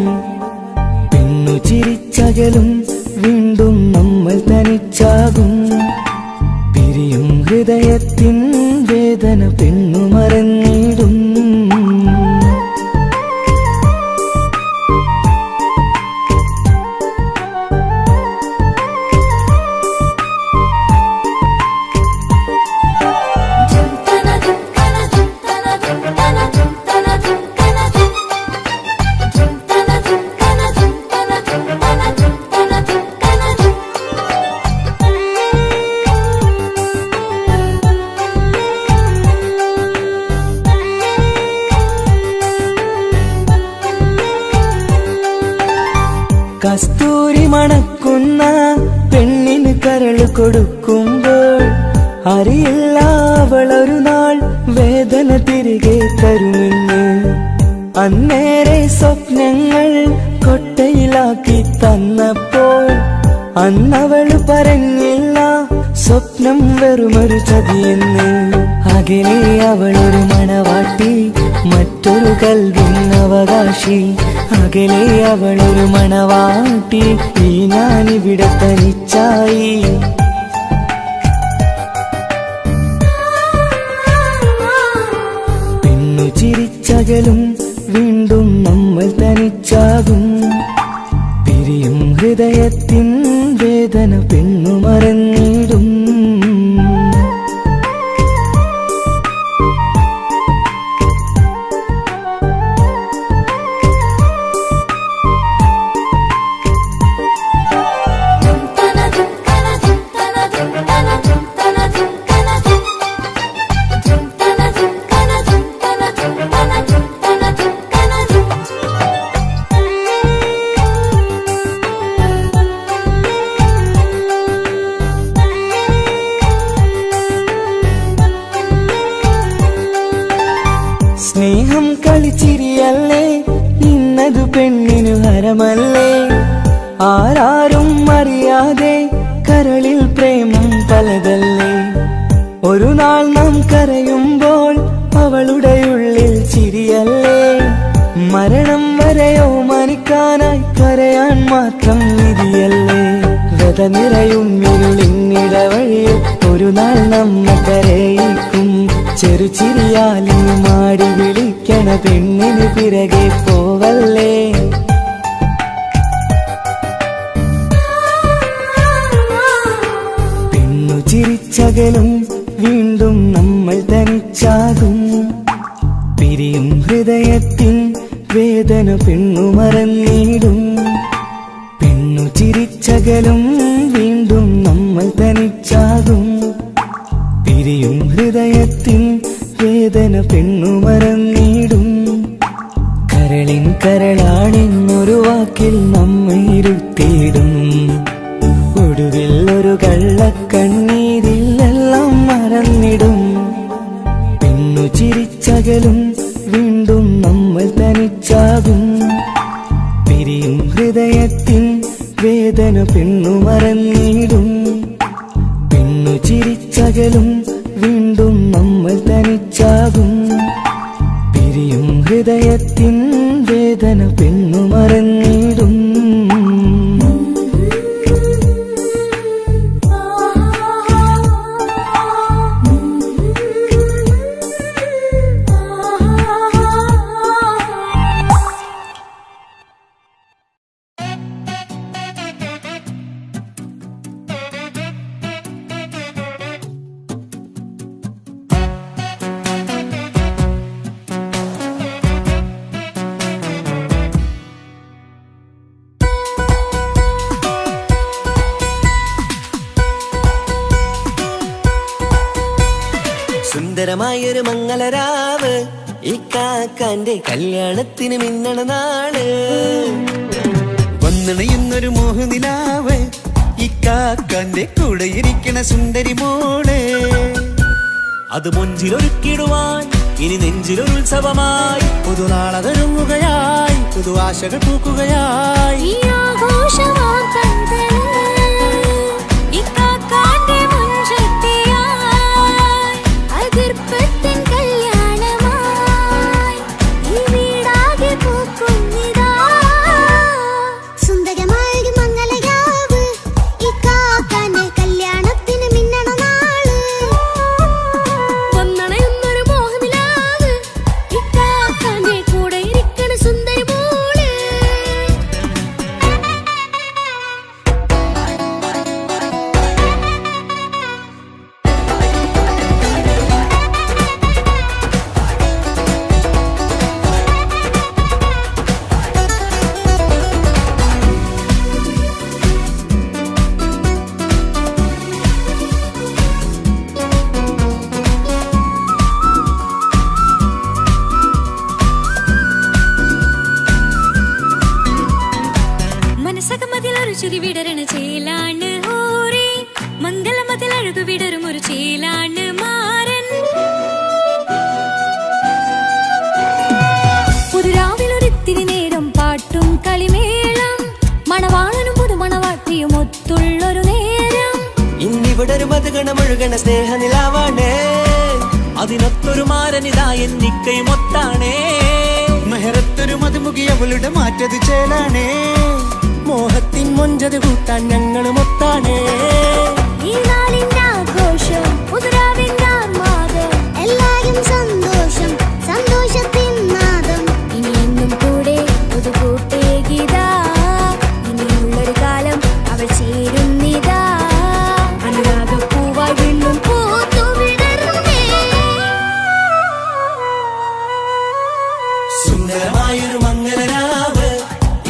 പെണ്ണു ചിരിച്ചകലും വീണ്ടും നമ്മൾ തനിച്ചാകും പിരിയും ഹൃദയത്തിൻ വേദന പെണ്ണു മറന്നിടും കസ്തൂരി മണക്കുന്ന പെണ്ണിന് കരള് കൊടുക്കുമ്പോൾ അറിയില്ല അവളൊരു നാൾ വേദന തന്നെ തിരികെ തരുമെന്ന്. അന്നേരെ സ്വപ്നങ്ങൾ കൊട്ടയിലാക്കി തന്നപ്പോൾ അന്നവള് പറഞ്ഞില്ല സ്വപ്നം വെറുമൊരു ചതിയെന്ന്. അകലെ അവളൊരു മണവാട്ടി, മറ്റൊരു കൽവിൻ അവകാശി. അകലെ അവളൊരു മണവാട്ടി, ഈ ഞാനിവിടെ തനിച്ചായി. പെണ്ണു ചിരിച്ചകലും വീണ്ടും നമ്മൾ തനിച്ചാകും. പിരിയും ഹൃദയത്തിൻ വേദന പെണ്ണു മറന്നിടും. സ്നേഹം കളിച്ചിരിയല്ലേ, ഇന്നതു പെണ്ണിനു ഹരമല്ലേ. ആരാരും അറിയാതെ കരളിൽ പ്രേമം പലതല്ലേ. ഒരു നാൾ നാം കരയുമ്പോൾ അവളുടെ ഉള്ളിൽ ചിരിയല്ലേ. മരണം വരെയോ മനിക്കാനായി കരയാൻ മാത്രം വിധിയല്ലേ. വ്യത നിറയും ഇരുളിന്നിടവഴിയിൽ ഒരു നാൾ നമ്മ കരയിക്കും. ചെറുചിരിയാലി മാടി വിളിക്കണ പെണ്ണിന് പിറകെ പോവല്ലേ. പെണ്ണു ചിരിച്ചകലും വീണ്ടും നമ്മൾ തനിച്ചാകും. പിരിയും ഹൃദയത്തിൻ വേദന പെണ്ണു മറന്നിടും. പെണ്ണു ചിരിച്ചകലും വീണ്ടും നമ്മൾ തനിച്ചാകും. പിരിയും ഹൃദയത്തിൻ വേദന പെണ്ണു മറന്നിടും. കരളിൻ കരളാണെന്നൊരു വാക്കിൽ നമ്മെ ഇരുത്തിയിടും. ഒടുവിൽ ഒരു കള്ളക്കണ്ണീരിൽ എല്ലാം മറന്നിടും. പെണ്ണു ചിരിച്ചകലും വീണ്ടും നമ്മൾ തനിച്ചാകും. പിരിയും ഹൃദയത്തിൻ വേദന പെണ്ണു മറന്നിടും. പെണ്ണു ചിരിച്ചകലും വീണ്ടും നമ്മൾ തനിച്ചാകും. പിരിയും ഹൃദയത്തിൻ വേദന പെണ്ണു മറന്നിടും. സുന്ദരമായൊരു മംഗളരാവ്, ഈ കാക്കാന്റെ കല്യാണത്തിന് മിന്നണ നാള്. വന്നിണയുന്നൊരു മോഹനിലാവ്, ഈ കാക്കാന്റെ കൂടെ ഇരിക്കണ സുന്ദരി മോള്. അത് മൊഞ്ചിലൊരുക്കിടുവാൻ ഇനി നെഞ്ചിലൊരു ഉത്സവമായി. പുതുനാളതൊരുങ്ങുകയായി, പുതു ആശകൾ പൂക്കുകയായി. ചുരി വിടരണ ചേലാണ് ഓരേ, മംഗളമതിൽ അഴകു വിടരും ഒരു ചേലാണ് മാരൻ. ഒഴുകണ സ്നേഹനിലാവാണേ. അതിനൊത്തൊരു മാരനിതാ എന്നിക്കൈമൊത്താണേ. മെഹറത്തൊരു മധുമുഖി അവളുടെ മാറ്റത് ചേലാണേ. മോഹത്തിൻ മൊഞ്ചത് കൂട്ടാൻ ഞങ്ങൾ മൊത്താണേ. ഈ നാളിന്റെ ആഘോഷം പുതുരാവിന്റെ ആർമാദം എല്ലാരും സന്തോഷം സന്തോഷത്തിൻ നാദം ഇനി എന്നും കൂടെ പുതുകൂട്ടേകിതാ ഇനിയുള്ളൊരു കാലം അവൾ ചേരുന്നിതാ അനുരാഗപ്പൂവായി വീണ്ടും പൂത്തു വിടരുന്നേ. സുന്ദരമായൊരു മംഗലരാവ്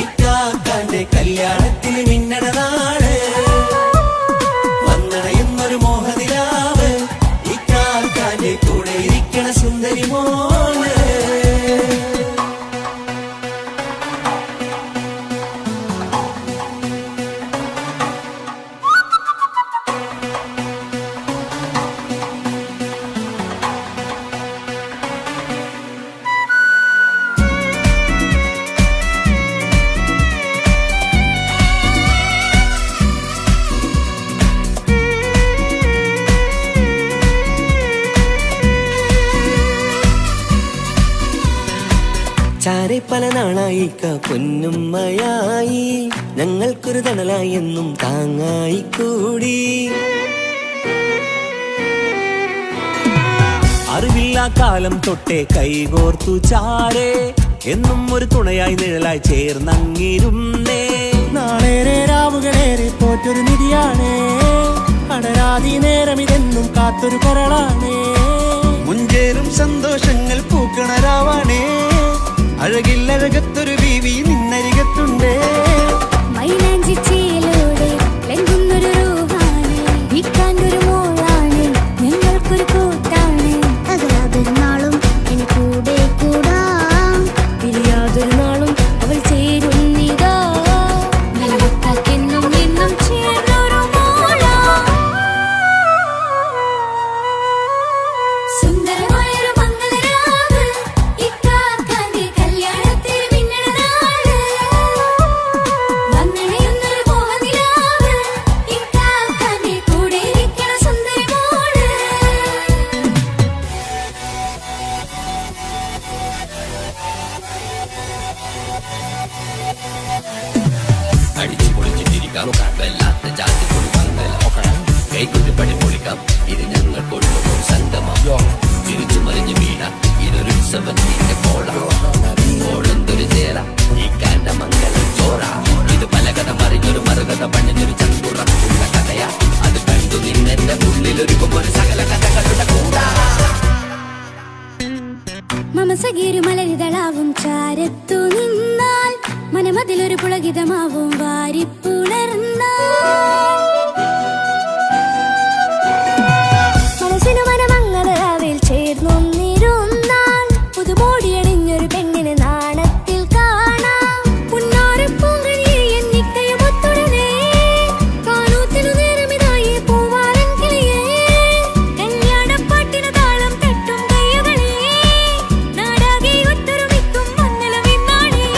ഇക്കാക്കാന്റെ കല്യാണത്തിന് മിന്നണ നാട്. വന്നണയുന്നൊരു മോഹനിലാവ് ഇക്കാക്കാന്റെ കൂടെ ഇരിക്കണ സുന്ദരി മോള്. ചാരെ പല നാളായി പൊന്നുമ്മയായി ഞങ്ങൾക്കൊരു തണലായി എന്നും താങ്ങായി കൂടി. അറിവില്ലാ കാലം തൊട്ടേ കൈകോർത്തു ചാരേ എന്നും ഒരു തുണയായി നിഴലായി ചേർന്നങ്ങിരുന്നേ. നാളേറെ രാവുകളേറെ പോറ്റൊരു നിധിയാണേ. അടരാതി നേരം ഇതെന്നും കാത്തൊരു കരളാണേ. മുഞ്ചേറും സന്തോഷങ്ങൾ പൂക്കണരാവാണേ. അഴകില്ലഴകത്തൊരു ബീവി നിന്നരികത്തുണ്ടേ. മൈലാഞ്ചി ചേലോടെ ലംഘുന്നൊരു രൂപാണ് വിൽക്കാനൊരു മോളാണ് ഞങ്ങൾക്കൊരു കൂട്ടാണ് തകരാതൊരു നാളും ഇനി കൂടെ കൂടാം പിരിയാതൊരു നാളും അവൾ ചേരുന്നിതാ നൽകത്താക്കെന്നും എന്നും ചേർന്നൊരു മോളാ. സുന്ദരമായൊരു മംഗലരാവ് ഇക്കാക്കാന്റെ കല്യാണത്തിന് മിന്നണ നാട്. വന്നണയുന്നൊരു മോഹനിലാവ് ഇക്കാക്കാന്റെ കൂടെ ഇരിക്കണ സുന്ദരി മോള്. അടിച്ചു പൊളിച്ചിട്ടിരിക്കാം കടലാത്ത ജാതി പൊളിക്കാം കൈകൊണ്ടു പടി പൊളിക്കാം ഇത് ഞങ്ങൾക്കൊള്ളും സംഗമം തിരിച്ചു മറിഞ്ഞു വീണ ഇതൊരു ഉത്സവത്തിന്റെ കോളന്തൊരു ചേര ഈ കാണ്ട മംഗലം ചോറ ഇത് പലകഥ മറിഞ്ഞൊരു മറുകഥ പണിഞ്ഞൊരു ചന്തുറപ്പുള്ള കഥയാ അത് കണ്ടു നിന്നെന്റെ ഉള്ളിലൊരുക്കുമ്പോൾ സകല കഥകളുടെ കൂടാ. മമസഗീരു മലരിതളാവും ചാരത്തു നിന്നാൽ മനമതിലൊരു പുളകിതമാവും വാരിപ്പുണർന്നാൽ മനസ്സിനു മനമംഗളരാവിൽ ചേർന്നൊന്നിരുന്നാൽ പുതുമോടിയണിഞ്ഞൊരു പെണ്ണിന് നാണത്തിൽ കാണാം പുന്നാരപ്പൂങ്കണിയെ എന്നിക്കയുമൊത്തുടനെ കാനൂത്തിനു നേരമിതായി പൂവാലൻ കിളിയേ കല്യാണപ്പാട്ടിനു താളം തട്ടും കയ്യുകളെ നാടാകെ ഒത്തൊരുമിക്കും മംഗളമിന്നാണേ.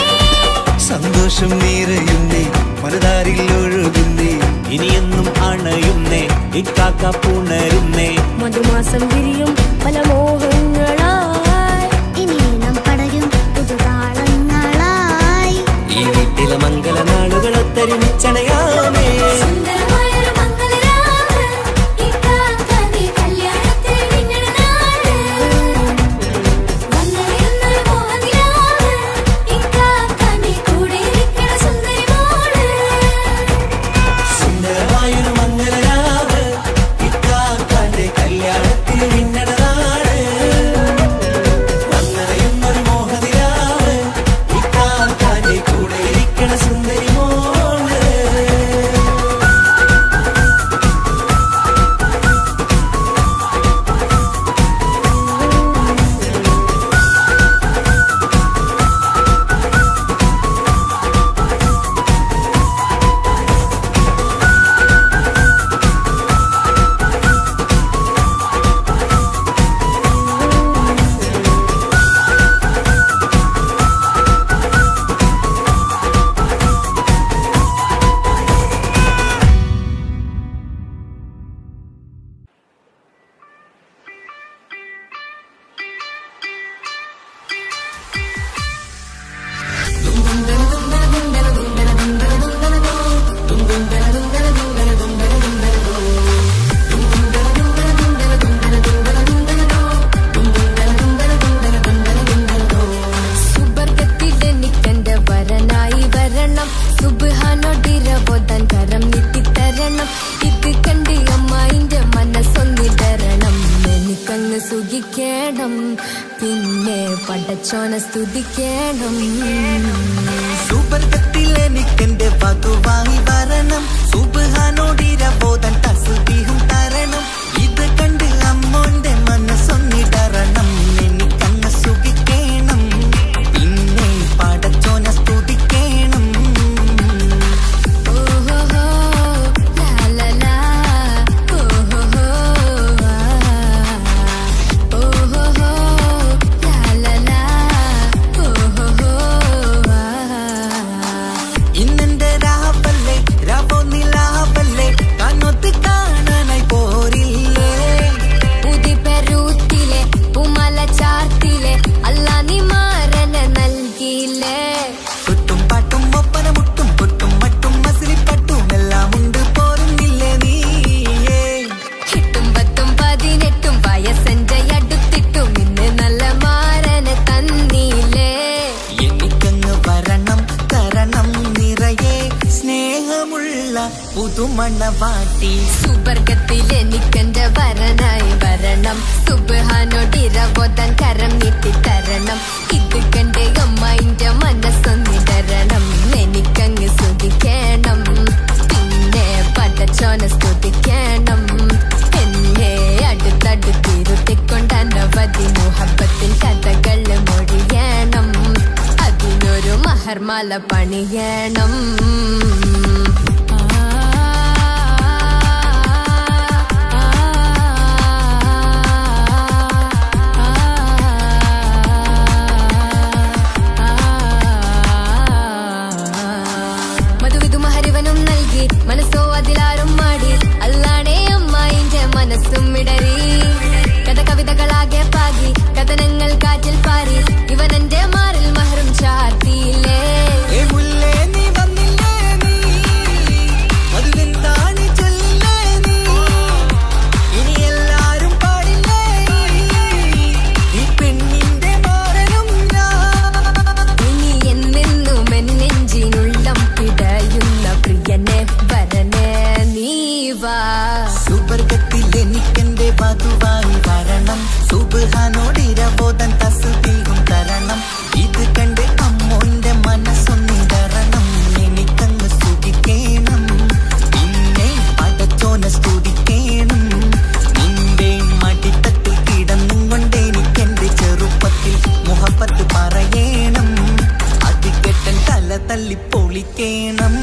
സന്തോഷം നിറയുന്നേ മനതാരിൽ ഒഴുകുന്നേ. ഇനിയെന്നും അണയുന്നേ ഇക്കാക്ക പുണരുന്നേ. മധുമാസം വിരിയും പല മോഹങ്ങളായി ഇനി നാം പടരും പുതുതാളങ്ങളായി. ഈ വീട്ടിലെ മംഗല നാളുകൾ ഒത്തൊരുമിച്ചണയാമേ. സുന്ദരമായൊരു മംഗലരാവ് ഇക്കാക്കാന്റെ കല്യാണത്തിന് മിന്നണ നാട്. വന്നണയുന്നൊരു മോഹനിലാവ് ഇക്കാക്കാന്റെ കൂടെ ഇരിക്കണ സുന്ദരി മോള്. സുന്ദരമായൊരു മംഗലരാവ് ഇക്കാക്കാന്റെ കല്യാണത്തിന് മിന്നണ പടച്ചോനെ സ്തുതിക്കണം. സുബർഗത്തിൽ എനിക്കെന്റെ വധുവായി വരണം, സുബ്ഹാനോടിരബോധൻ തസ്ബീഹും തരണം. ഇത് കണ്ട് അമ്മോന്റെ മനസ്സൊന്നിടറണം, എനിക്കങ്ങ് സുഖിക്കണം, പിന്നെ പടച്ചോനെ സ്തുതിക്കണം. ഓഹോഹോ ലാലലാ ഓഹോഹോ ഓഹോഹോ ലാലലാ ഓഹോഹോ. ഇന്നെന്റെ രാവല്ലേ രാവോ നിലാവല്ലേ, കണ്ണൊത്ത് കാണാനായി പോരില്ലേ. പുതിപെരൂത്തിലെ പൂമല ചാർത്തിലെ അല്ലാ നീ മാരന നൽകിയില്ലേ. കുട്ടും പാട്ടും ഒപ്പന മുട്ടും പൊട്ടും മട്ടും മസിലിപ്പട്ടും എല്ലാം ഉണ്ട് പോരുന്നില്ലേ നീയേ. 8ഉം 10ഉം 18ഉം വയസ്സെന്റെ അടുത്തിട്ടും ഇന്ന് നല്ല മാരന തന്നീലേ. എനിക്കങ്ങ് വരണം തരണം നിറയെ സ്നേഹമുള്ള പുതുമണവാട്ടി. സുബർഗത്തിൽ എനിക്കെന്റെ വരനായി വരണം, സുബ്ഹാനോടിരബോധൻ കരം നീട്ടി തരണം. ഇത് കണ്ട് അമ്മന്റെ മനസ്സൊന്നിടരണം, എനിക്കങ്ങ് സ്തുതിക്കണം, പിന്നെ പടച്ചോനെ സ്തുതിക്കണം. എന്നെ അടുത്തടുത്തിരുത്തിക്കൊണ്ട് അനവധി മുഹബത്തിൻ കഥകൾ മൊഴിയണം, അതിനൊരു മഹർമാല പണിയണം. മധുവിധു മഹരിവനും നൽകി മനസ്സോ അതിലാരും മാടി, അല്ലാണേ അമ്മായിന്റെ മനസ്സും ഇടറി. കഥ കവിതകളാകെ പാകി കഥനങ്ങൾ കാറ്റിൽ പാറി, ഇവനെന്റെ മാറിൽ മഹറും ചാർത്തിയില്ലേ. ഏ മുല്ലേ നീ വന്നില്ലേ നീ, മധുവെന്താണ് ചൊല്ലില്ലേ നീ, ഇനി എല്ലാരും പാടില്ലേ ഈ പെണ്ണിന്റെ മാറനും ഞാൻ. ഇനി എന്നെന്നും എന്നെഞ്ചിനുള്ളം പിടയുന്ന പ്രിയനെ വരനെ നീ വാ. സുബർഗത്തിൽ എനിക്കെന്റെ വധുവായി വരണം, സുബ്ഹാനോടിരബോധൻ തസ്ബീഹും തരണം. ഇത് കണ്ട് അമ്മോന്റെ മനസ്സൊന്നിടറണം, എനിക്കങ്ങ് സുഖിക്കണം, പിന്നെ പടച്ചോനെ സ്തുതിക്കണം. നിന്റെ മടിത്തട്ടിൽ കിടന്നും കൊണ്ട് എനിക്കെന്റെ ചെറുപ്പത്തിൽ മുഹബത്ത് പറയണം, അത് കെട്ടൻ തല തല്ലി പൊളിക്കണം.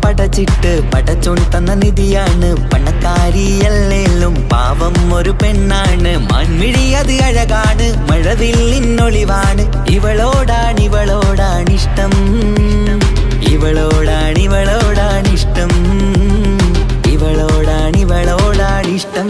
പടച്ചിട്ട് പടച്ചോൺ തന്ന നിധിയാണ്, പണക്കാരിയല്ലേലും പാവം ഒരു പെണ്ണാണ്. മാൻമിഴി അത് അഴകാണ്, മഴവില്ലിന്നൊളിവാണ്, ഇവളോടാണിഷ്ടം, ഇവളോടാണിഷ്ടം, ഇവളോടാണിഷ്ടം.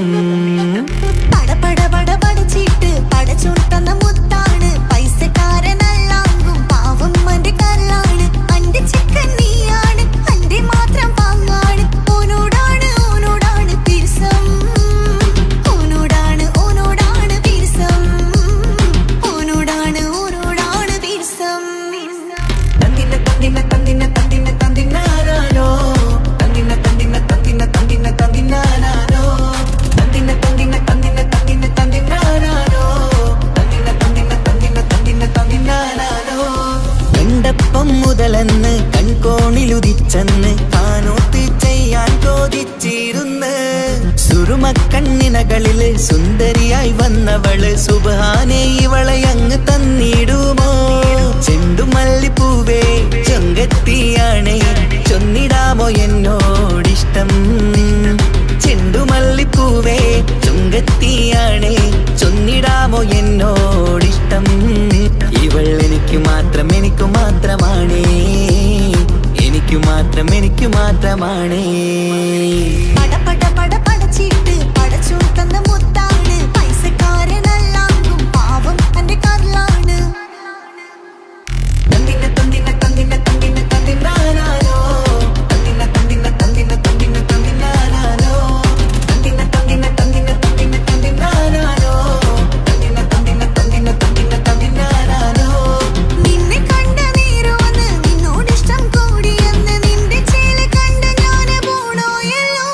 പടപട പടപടച്ചിട്ട് പടച്ചോൺ തന്ന മുത്താണ്, പൈസക്കാരനല്ലാങ്കും പാവം അന്റെ കല്ലാണ്. അന്റെ ചിക്കൻ നീയാണ്, അന്റെ മാത്രം പാങ്ങാണ്, ഓനോടാണ് പിരിസം, ഓനോടാണ് പിരിസം, ഓനോടാണ് പിരിസം. തന്തിന തന്തിന തന്തിന തന്തിന തന്തിനാരോ, തന്തിന തന്തിന തന്തിന തന്തിന തന്തിനാരോ, തന്തിന തന്തിന തന്തിന തന്തിന തന്തിനാരോ, തന്തിന തന്തിന തന്തിന തന്തിന തന്തിനാരോ. എണ്ടപ്പം മുതലെന്ന് കൺകോണിലുദിച്ചെന്ന് കാനോത്ത് ചെയ്യാൻ ചോദിച്ചിരുന്ന്, സുറുമക്കണ്ണിനകളില് സുന്ദരിയായി വന്നവള് സുബ്ഹാനേ ഇവളെ അങ്ങ് തന്നിടുമോ. ചെണ്ടുമല്ലിപ്പൂവേ ചൊങ്കത്തിയാണേ, ചൊന്നിടാമോ എന്നോടിഷ്ടം. ചെണ്ടുമല്ലിപ്പൂവേ ചൊങ്കത്തിയാണേ, ചൊന്നിടാമോ എന്നോടിഷ്ടം. ഇവൾ എനിക്ക് മാത്രം എനിക്ക് നിനക്കു മാത്രമാണ്, എനിക്കു മാത്രമാണ്. പട പട പട പടച്ചിട്ട് പടച്ചോൻ തന്ന മുത്താണ്, പൈസക്കാരനല്ലാങ്കും പാവം എന്റെ കരളാണ്. തന്തിന തന്തിന തന്തിന തന്തിന തന്തിനാനാനോ, തന്തിന തന്തിന തന്തിന തന്തിന തന്തിനാനാനോ, തന്തിന തന്തിന തന്തിന തന്തിന തന്തിനാനാനോ, തന്തിന തന്തിന തന്തിന തന്തിന തന്തിനാനാനോ. നിന്നെ കണ്ട നേരമെന്ന് നിന്നോടിഷ്ടം കൂടിയെന്ന് നിന്റെ ചേല കണ്ട ഞാന് പോണോയല്ലോ.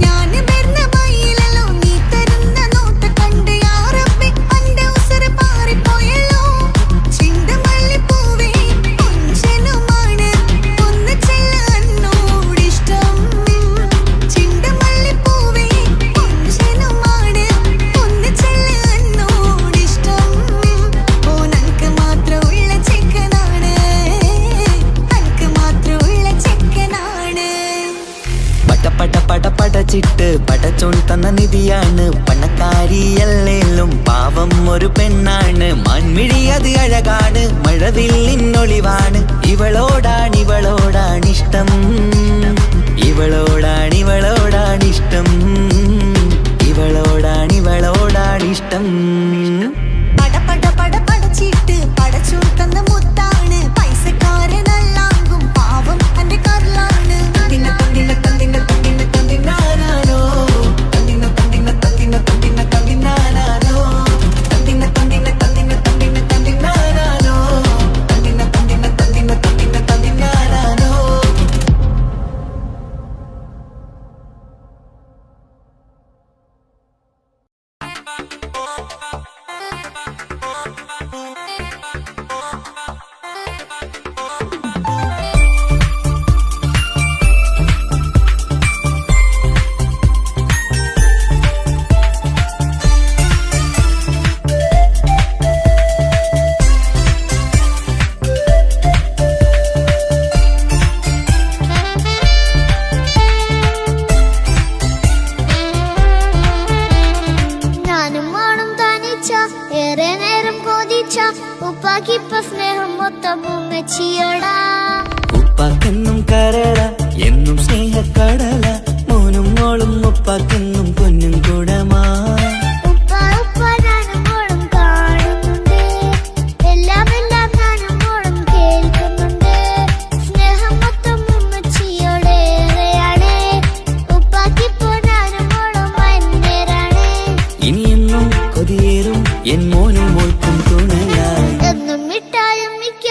ഞാന് വരുന്ന വഴിയിലല്ലോ നീ തരുന്ന നോട്ട് കണ്ട് യാറപ്പി അന്റെ ഉസറ് പാറിപ്പോയല്ലോ. ചിണ്ടമല്ലിപ്പൂവേ കൊഞ്ചനുമാണ് ഒന്ന് ചെല്ല എന്നോടിഷ്ടം. ചിണ്ടമല്ലിപ്പൂവേ കൊഞ്ചനുമാണ് ഒന്ന് ചെല്ല എന്നോടിഷ്ടം. ഓ നനക്ക് മാത്രമുള്ള ചെക്കനാണ്, നനക്ക് മാത്രമുള്ള ചെക്കനാണ്. പട പട പട പടച്ചിട്ട് പടച്ചോൻ തന്ന നിധിയാണ്, പണക്കാരിയല്ലേലും പാവം ഒരു പെണ്ണാണ്. മാൻമിഴി അത് അഴകാണ്, മഴവില്ലിന്നൊളിവാണ്. ഇവളോടാണിഷ്ടം, ഇവളോടാണിഷ്ടം, ഇവളോടാണിഷ്ടം. പട പട പട പടച്ചിട്ട് പടച്ചോൻ തന്ന മുത്താണ്, പൈസക്കാരനല്ലാങ്കും പാവം എന്റെ കരളാണ്. തന്തിന തന്തിന തന്തിന തന്തിന തന്തിനാനാനോ, തന്തിന തന്തിന തന്തിന തന്തിന തന്തിനാനാനോ, തന്തിന തന്തിന തന്തിന തന്തിന തന്തിനാനാനോ, തന്തിന തന്തിന തന്തിന തന്തിന തന്തിനാനാനോ. ഞാനും മോണും തനിച്ച ഏറെ നേരം കൊതിച്ച ഉപ്പാക്കിപ്പ സ്നേഹം മൊത്തം ഉമ്മച്ചിയോടാ. ഉപ്പാക്കെന്നും കരള എന്നും സ്നേഹക്കടല, മോനും മോളും ഉപ്പാക്കെന്നും പൊന്നും കുടമാ. ഉപ്പ ഉപ്പ ഞാനും മോളും കാണുന്നുണ്ട്, എല്ലാം ഞാനും മോളും കേൾക്കുന്നുണ്ട്. സ്നേഹം മൊത്തം ഉമ്മച്ചിയോടേറെയാണ്, ഉപ്പാക്കിപ്പോ ഞാനും മോളും വന്നേരാണ്. ഇനിയെന്നും കൊതിയേറും എൻ മോനും മോൾക്കും തുണയായി. എന്നും മിഠായും മിക്ക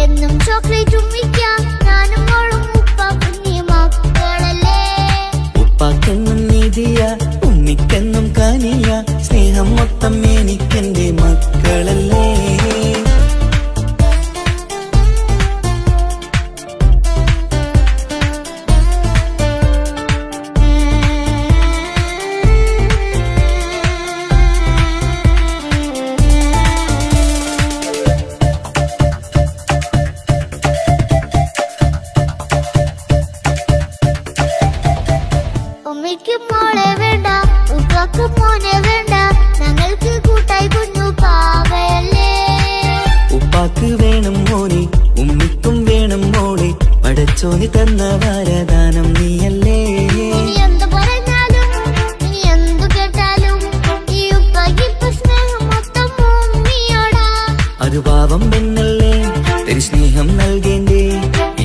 എന്നും ചോക്ലേറ്റും മിക്ക ഞാനും മോളും ഉപ്പ കുഞ്ഞി മക്കളല്ലേ. ഉപ്പാക്കെന്നും നീതിയ ഉമ്മിക്കെന്നും കാനിയ, സ്നേഹം മൊത്തം എനിക്കെന്റെ മക്കളല്ലേ. ഉമ്മയ്ക്ക് മോളെ വേണ്ട, ഉപ്പാക്ക് മോനെ വേണ്ട, ഞങ്ങൾക്ക് കൂട്ടായി കുഞ്ഞു പാവയല്ലേ. ഉപ്പാക്ക് വേണം മോനെ, ഉമ്മിക്കും വേണം മോളെ, പടച്ചോനി തന്ന വരദാനം നീയല്ലേ. ഇനി എന്ത് പറഞ്ഞാലും ഇനി എന്തു കേട്ടാലും ഈ ഉപ്പാക്കിപ്പ സ്നേഹം മൊത്തം ഉമ്മിയോടാ. ഒരു പാവം പെണ്ണല്ലേ ഒരു സ്നേഹം നൽകേണ്ടേ,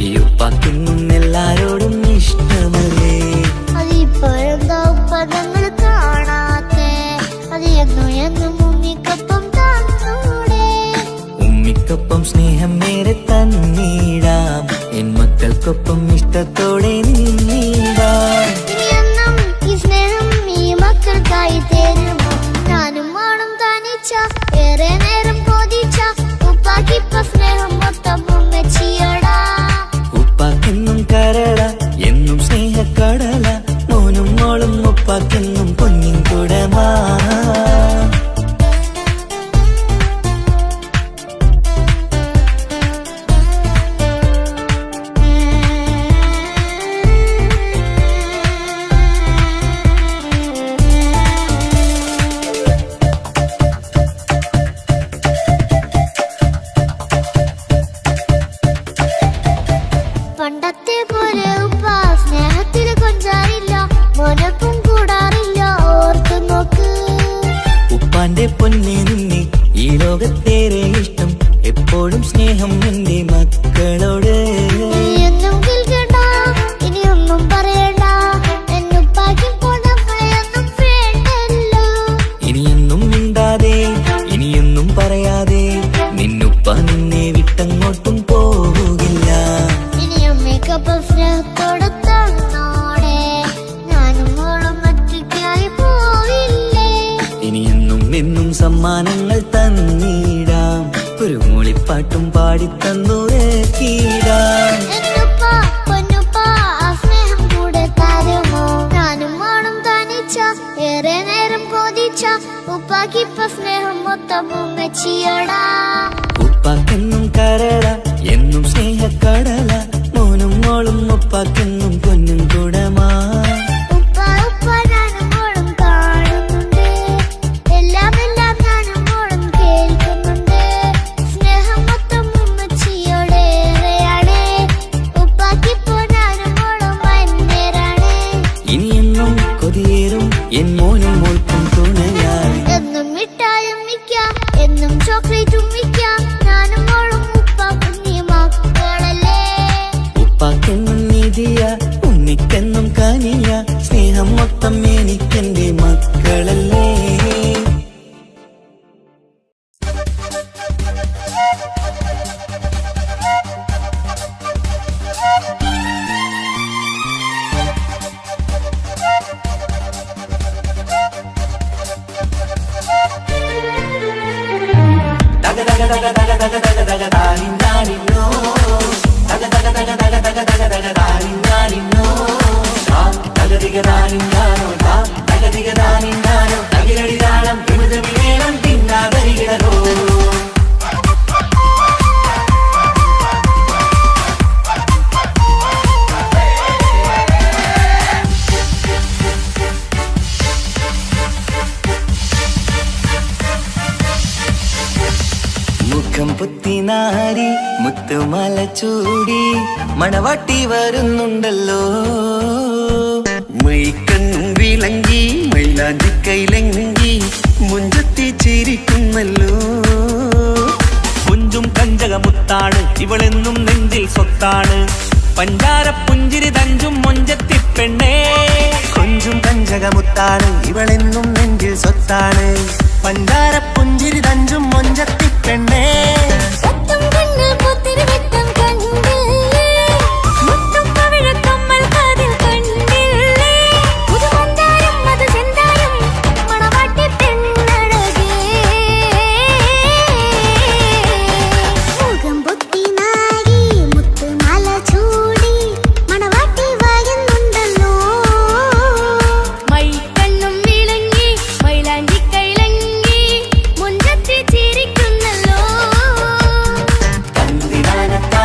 ഈ ഉപ്പാക്കിന്നും എല്ലാരോടും ഇഷ്ടമല്ലേ. അതിപ്പോഴെന്താ ഉപ്പ ഞങ്ങൾ കാണാത്തെ, അത് എന്നും ഉമ്മിക്കൊപ്പം തന്നൂടെ. ഉമ്മിക്കൊപ്പം സ്നേഹം നേരെ തന്നീടാം, എൻ മക്കൾക്കൊപ്പം ഇഷ്ടത്തോടെ നിന്നീടാം. ഇനിയെന്നും ഈ സ്നേഹം ഈ മക്കൾക്കായി തരുമോ. ഞാനും മോണും തനിച്ച ഏറെ നേരം കൊതിച്ച ഉപ്പാക്കിപ്പ സ്നേഹം മൊത്തം ഉമ്മച്ചിയോടാ. ഉപ്പാക്കെന്നും കരള എന്നും സ്നേഹക്കടല, മോനും മോളും ഉപ്പാക്കെന്നും പൊന്നിൻ കുടമാ. പണ്ടത്തെ പോലെ ഉപ്പ സ്നേഹത്തിൽ കൊഞ്ചാറില്ല, മോനൊപ്പം കൂടാറില്ല, ഓർത്തു നോക്ക്. ഉപ്പാന്റെ പൊന്നെ നിന്നെ ഈ ലോകത്തേറെ ഇഷ്ടം, എപ്പോഴും സ്നേഹം എന്റെ മക്കളോട്. ഇനിയൊന്നും കേൾക്കണ്ട, ഇനിയൊന്നും പറയണ്ട, എന്നുപ്പാക്കിപ്പോൾ നമ്മളെയൊന്നും വേണ്ടല്ലോ. ഇനിയൊന്നും മിണ്ടാതെ ഇനിയൊന്നും പറയാതെ നിന്നുപ്പ നിന്നെ വിട്ടങ്ങോട്ടും പോകില്ല. ഇനിയും മേക്കപ്പ് സ്നേഹത്തോടെ തന്നോടെ ഞാനും മോളും ഒറ്റയ്ക്കായി പോവില്ലേ. ഇനിയെന്നും എന്നും സമ്മാനങ്ങൾ തന്നിടാം, ഒരു മൂളിപ്പാട്ടും പാടിത്തന്നുരക്കിടാം. എന്നുപ്പാ പൊന്നുപ്പാ ആ സ്നേഹം കൂടെ തരുമോ? ഞാനും മോളും തനിച്ച ഏറെ നേരം കൊതിച്ച ഉപ്പാക്കിപ്പ സ്നേഹം മൊത്തം ഉമ്മച്ചിയോടാ. ഉപ്പാക്കെന്നും കരള എന്നും സ്നേഹക്കടല, മോനും മോളും ഉപ്പാക്കെന്നും പൊന്നും കുടമാ. ഉപ്പ ഉപ്പ ഞാനും മോളും കാണുന്നുണ്ട്, എല്ലാം എല്ലാം ഞാനും മോളും കേൾക്കുന്നുണ്ട്. സ്നേഹം മൊത്തം ഉമ്മച്ചിയോടേറെയാണ്, ഉപ്പാക്കിപ്പോ ഞാനും മോളും വന്നേരാണ്. ഇനിയെന്നും കൊതിയേറും എൻ മോനും മോൾക്കും തുണയായി. എന്നും മിഠായും മിക്കാം, എന്നും ചോക്ലേറ്റും മിക്കാം, ഞാനും മോളും ഉപ്പ കുഞ്ഞി മക്കളല്ലേ. ഉപ്പാക്കെന്നും നിധിയ ഉണ്ണിക്കെന്നും കനിയ, സ്നേഹം മൊത്തം എനിക്കെന്റെ മക്കളല്ലേ. മുഖം പുത്തിനാരി മുത്തുമാല ചൂടി മണവാട്ടി വരുന്നുണ്ടല്ലോ. മൈക്കണ്ണും വിളങ്ങി മൈലാഞ്ചി കൈലങ്കി മുഞ്ചത്തി ചിരിക്കുന്നല്ലോ. കുഞ്ചും കഞ്ചകമുത്താണ് ഇവളെന്നും നെഞ്ചിൽ സ്വത്താണ്, പഞ്ചാര പുഞ്ചിരി തഞ്ചും മൊഞ്ചത്തിപ്പെണ്ണേ. കൊഞ്ചും കഞ്ചകമുത്താണ് ഇവളെന്നും നെഞ്ചിൽ സ്വത്താണ്, പഞ്ചാര പുഞ്ചിരി തഞ്ചും മൊഞ്ചത്തിപ്പെണ്ണേ. സത്തം കണ്ണിൽ പുത്തിരി വെട്ടം കണ്ടില്ലേ, മുത്തും പവിഴക്കമ്മൽ കാതിൽ കണ്ടില്ലേ, പുതുമന്ദാരം അത് ചെന്താരം മണവാട്ടി പെണ്ണഴകേ. മുഖം പൊത്തി നാരി മുത്തുമാല ചൂടി മണവാട്ടി വരുന്നുണ്ടല്ലോ. മൈക്കണ്ണും വിളങ്ങി മൈലാഞ്ചി കൈലങ്കി മുഞ്ചത്തി ചിരിക്കുന്നല്ലോ. തന്തിനാനത്താ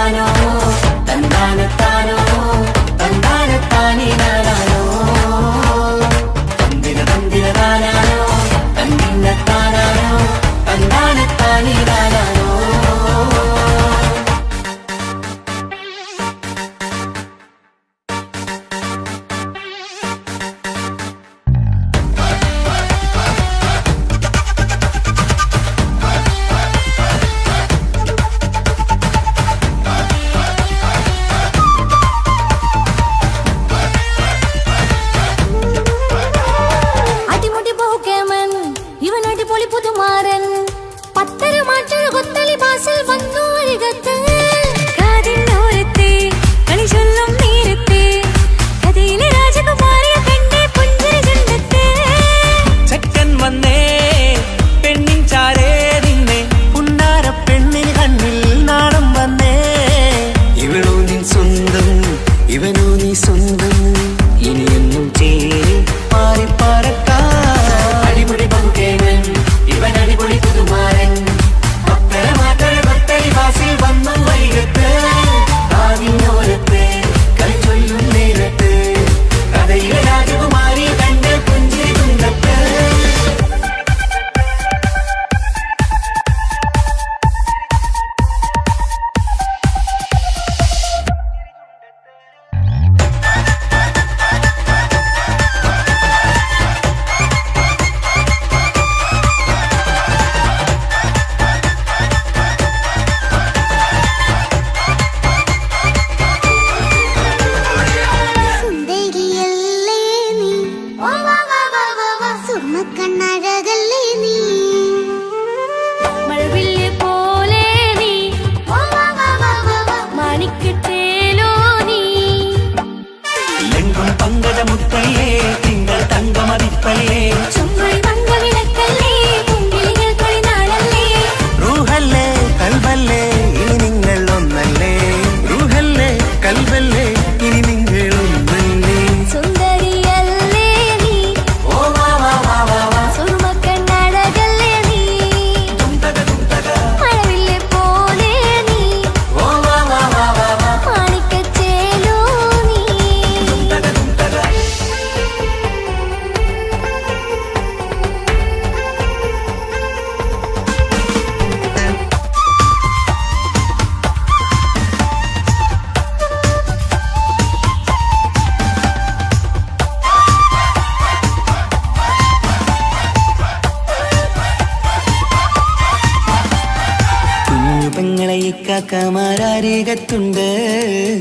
അരികത്തുണ്ട്,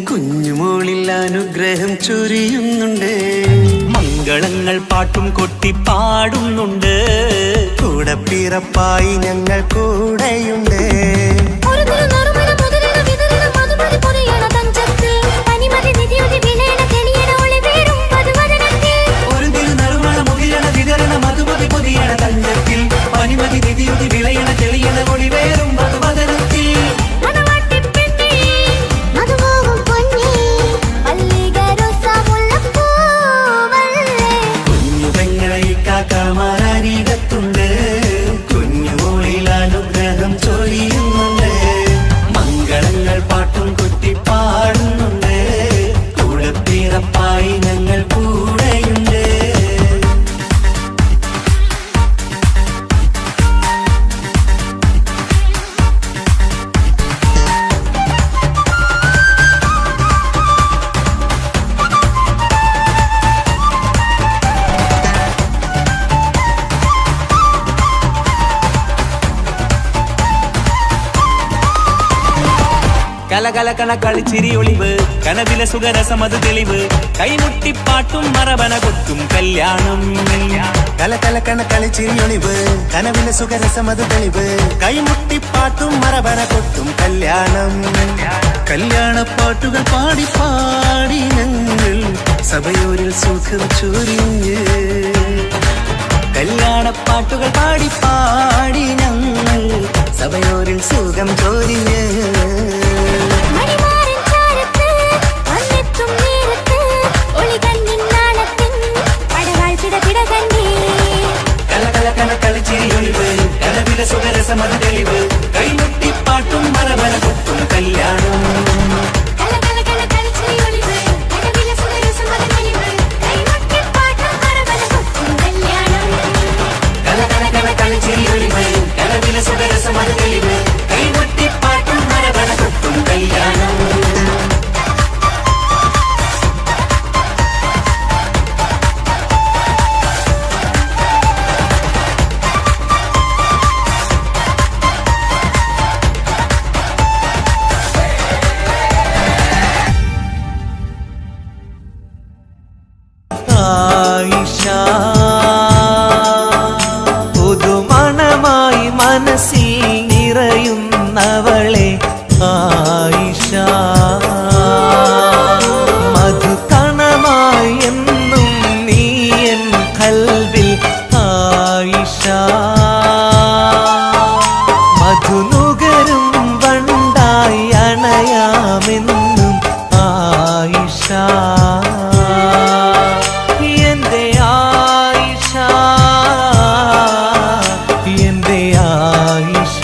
കുഞ്ഞുമോളിൽ അനുഗ്രഹം ചൊരിയുന്നുണ്ട്. മംഗളങ്ങൾ പാട്ടും കൊട്ടി പാടുന്നുണ്ട്, കൂടെ പിറപ്പായി ഞങ്ങൾ കൂടെയുണ്ട്. ഒരു തിരുനറുമണ മുതിരണ വിതരണ മധുമതി പൊരിയണ തഞ്ചത്തിൽ പനിമതി നിധിയുടെ വിലയണ തെളിയണ ഒളിവേറും മധുവദനത്തിൽ. ഒരു തിരുനറുമണ മുകിരണ വിതരണ മധുമതി പൊതിയണ തഞ്ചത്തിൽ പനിമതി നിധിയുടെ വിളയണ തെളിയണ ഒളിവേറും മധുവദനത്തിൽ. മണവാട്ടിപ്പെണ്ണേ, മധുവാകും പൊന്നേ, മല്ലികരോസാമുല്ലപ്പൂവല്ലേ. കുഞ്ഞു പെങ്ങളെ കാക്കമാർ അരികത്തുണ്ട്, കുഞ്ഞുമോളിൽ അനുഗ്രഹം ചൊരിയുന്നുണ്ട്. മംഗളങ്ങൾ പാട്ടും കൊട്ടി പാടുന്നുണ്ട്, കൂടെ പിറപ്പായി ഞങ്ങൾ കൂടെയുണ്ട്. കലകലകണ കളിച്ചിരി ഒളിവ്, കനവിലെ സുഖരസമത് തെളിവ്, കൈമുട്ടിപ്പാട്ടും മറവന കൊട്ടും കല്യാണം. കലകലക്കണ കളിച്ചിരിയൊളിവ്, കനവിലെ സുഖരസമത് തെളിവ്, കൈമുട്ടിപ്പാട്ടും മറവന കൊട്ടും കല്യാണം. കല്യാണപ്പാട്ടുകൾ പാടി പാടി ഞങ്ങൾ സഭയോരിൽ സുഖം ചൊരിഞ്ഞ്. കല്യാണപ്പാട്ടുകൾ പാടി പാടി ഞങ്ങൾ സഭയോരിൽ സുഖം ചൊരിഞ്ഞ്. മണിമാരൻ ചാരത്ത് വന്നെത്തും നേരത്ത് ഒളികണ്ണിൻ നാളത്തിൻ പടവാൾ പിടപിട കണ്ടേ. കലകലകണ കളിച്ചിരിയൊളിവ്, കനവിലെ സുഖരസമത് തെളിവ്, കൈമുട്ടിപ്പാട്ടും മറവന കൊട്ടും കല്യാണം. കലകലകണ കളിച്ചിരിയൊളിവ്, കനവിലെ സുഖരസമത് തെളിവ്, കൈമുട്ടിപ്പാട്ടും മറവന കൊട്ടും കല്യാണം. കലകലകണ കളിച്ചിരിയൊളിവ്, കനവിലെ സുഖരസമത് തെളിവ്, കൈമുട്ടിപ്പാട്ടും മറവന കൊട്ടും കല്യാണം. ആയിഷ പുതുമണമായി മനസ്സിൽ നിറയുന്നവളെ, ആയിഷ മധുകണമായി എന്നും നീയൻ കൽവിൽ, ആയിഷ മധുനുകരും വണ്ടായി അണയാമെന്നും, ആയിഷ എന്റെ ആയിഷ, എന്റെ ആയിഷ.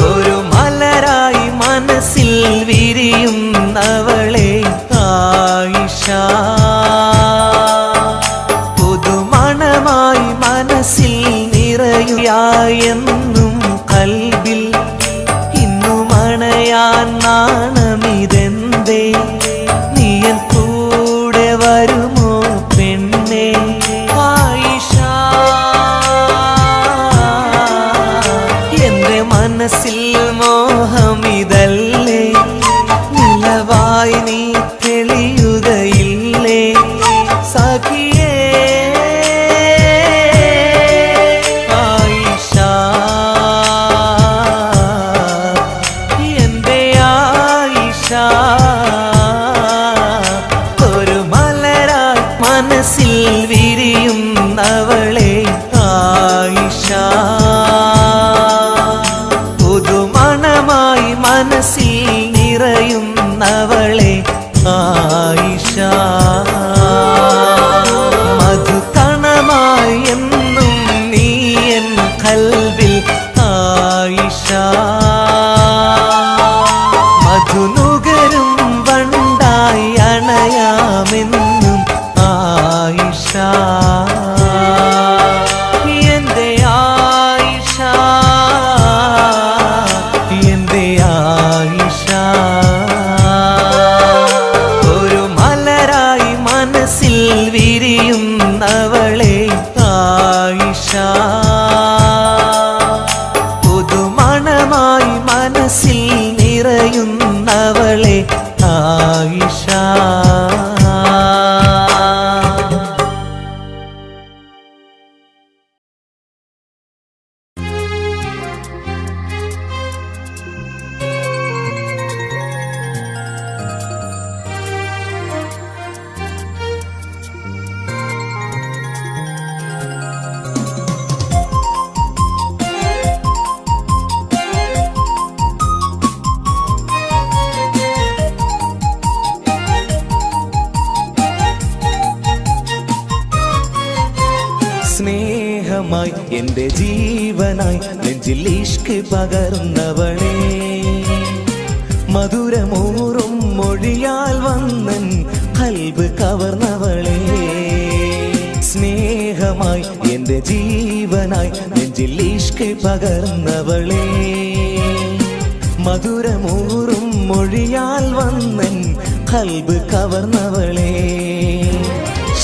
ഒരു മലരായി മനസ്സിൽ വിരിയുന്നവളെ, ആയിഷ പുതുമണമായി മനസ്സിൽ നിറയുകയെന്നും കൽബിൽ ഇന്നും അണയാൻ നാണമിതെന്തേ, നീയൻ കൂടെ വരുമോ പെണ്ണേ, ആയിഷ എന്റെ മനസ്സിൽ മോഹമിതല്ലേ, നിലവായി നീ തെളിയുകയില്ലേ സഖിയേ, ആയിഷ എന്റെ ആയിഷ. ഒരു മലരായി മനസ്സിൽ വിരിയുന്നവളെ, ആയിഷ പുതുമണമായി മനസ്സിൽ നിറയുന്നവളെ, ആയിഷ മധുകണമായി എന്നും നീയൻ കൽവിൽ, ആയിഷ മധുനുകരും വണ്ടായി അണയാമെന്നും, ആയിഷ എന്റെ ആയിഷ, എന്റെ ആയിഷ. അവളെ ആയിഷ. സ്നേഹമായി എൻ്റെ ജീവനായി നെഞ്ചിൽ ഇഷ്ക് പകർന്നവളെ, മധുരമൂറും മൊഴിയാൽ വന്നൻ ഖൽബ് കവർന്നവളെ. സ്നേഹമായി എൻ്റെ ജീവനായി നെഞ്ചിൽ ഇഷ്ക് പകർന്നവളെ, മധുരമൂറും മൊഴിയാൽ വന്നൻ ഖൽബ് കവർന്നവളെ.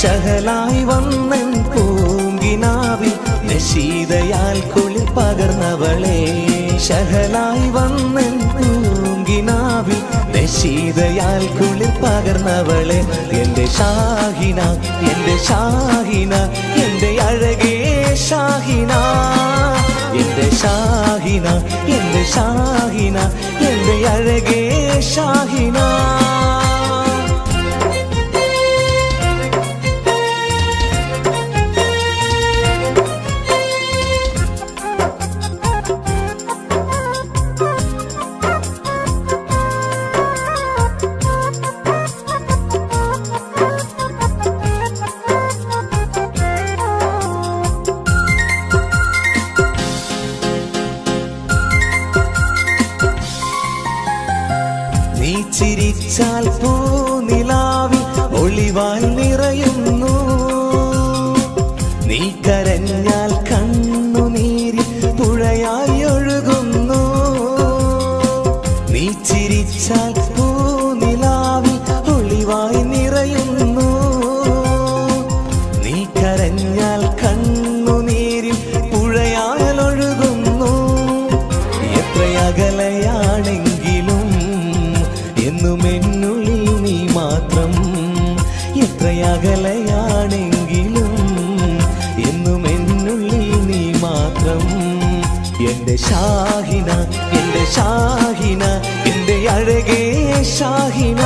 ശഹലായി വന്നൻ പൂങ്കിനാവിൽ നശീതയാൽ കുളിർ പകർന്നവളെ, ശഹലായി വന്നൻ പൂങ്കിനാവിൽ നശീതയാൽ കുളിർ പകർന്നവളെ. എൻ്റെ ഷാഹിന, എൻ്റെ ഷാഹിന, എൻ്റെ അഴകേ ഷാഹിന, എൻ്റെ ഷാഹിന, എൻ്റെ ഷാഹിന, എൻ്റെ അഴകേ ഷാഹിന. നീ ചിരിച്ചാൽ പൂനിലാവിൽ ഒളിവാൽ നിറയുന്നു, നീ കരഞ്ഞാൽ കണ്ണുനീരിൽ പുഴയായി ഒഴുകുന്നു. നീ ചിരിച്ചാൽ പൂനിലാവിൽ ഒളിവായി നിറയുന്നു, നീ കരഞ്ഞാൽ കണ്ണുനീരിൽ പുഴയാൽ ഒഴുകുന്നു. എത്രയകലയാണെങ്കിലും എന്നും എന്നുള്ളിൽ നീ മാത്രം, എത്രയകലയാണെങ്കിലും എന്നും എന്നുള്ളിൽ നീ മാത്രം. എൻ്റെ ഷാഹിന, എൻ്റെ ഷാഹിന, എൻ്റെ അഴകേ ഷാഹിന,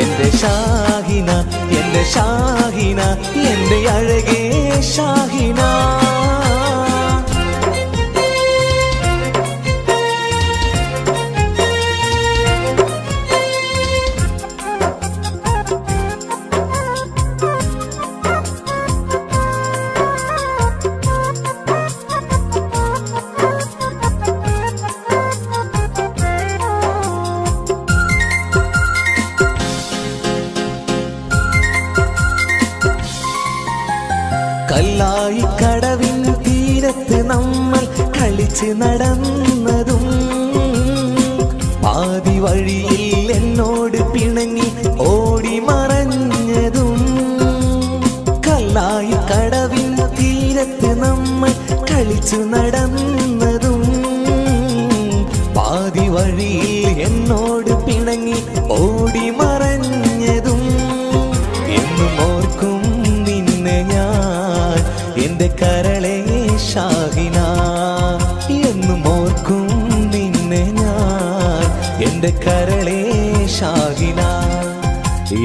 എൻ്റെ ഷാഹിന, എൻ്റെ ഷാഹിന, എൻ്റെ അഴകേ ഷാഹിന. കല്ലായി കടവിൻ തീരത്ത് നമ്മൾ കളിച്ച് നടന്നതും, പാതി വഴിയിൽ എന്നോട് പിണങ്ങി ഓടി മറഞ്ഞതും. കല്ലായി കടവിൻ തീരത്ത് നമ്മൾ കളിച്ചു നടന്നതും, പാതി വഴിയിൽ എന്നോട് പിണങ്ങി ഓടി മറഞ്ഞതും. എന്നും ഓർക്കും നിന്നെ ഞാൻ എൻ്റെ കരളേ ഷാഹിന, എന്നും ഓർക്കും നിന്നെ ഞാൻ എൻ്റെ കരളേ ഷാഹിന.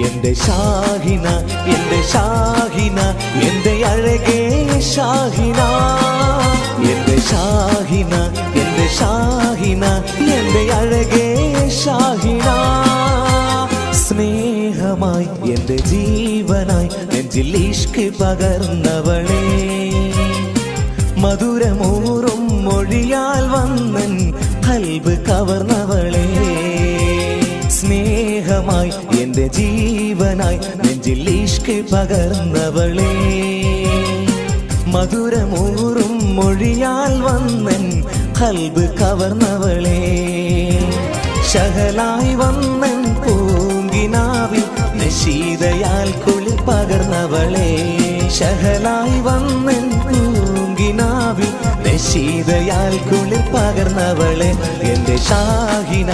എൻ്റെ ഷാഹിന, എൻ്റെ ഷാഹിന, എൻ്റെ അഴകേ ഷാഹിന, എൻ്റെ ഷാഹിന, എൻ്റെ ഷാഹിന, എൻ്റെ അഴകേ ഷാഹിന. സ്നേഹമായി എൻ്റെ ജീവനായി നെഞ്ചിൽ ഇഷ്ക് പകർന്നവളെ, മധുരമൂറും മൊഴിയാൽ വന്നൻ ഖൽബ് കവർന്നവളെ. സ്നേഹമായി എൻ്റെ ജീവനായി നെഞ്ചിൽ ഇഷ്ക് പകർന്നവളെ, മധുരമൂറും മൊഴിയാൽ വന്നൻ ഖൽബ് കവർന്നവളെ. ശഹലായി വന്നൻ പൂങ്കിനാവിൽ നശീതയാൽ കുളിർ പകർന്നവളെ, ശഹലായി വന്നൻ പൂങ്കിനാവിൽ നശീതയാൽ കുളിർ പകർന്നവളെ. എൻ്റെ ഷാഹിന,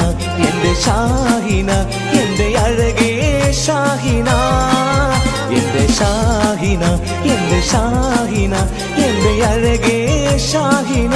എൻ്റെ എന്റെ ഷാഹിന എന്റെ അഴകേ ഷാഹിന എന്റെ ഷാഹിന എന്റെ ഷാഹിന എന്റെ അഴകേ ഷാഹിന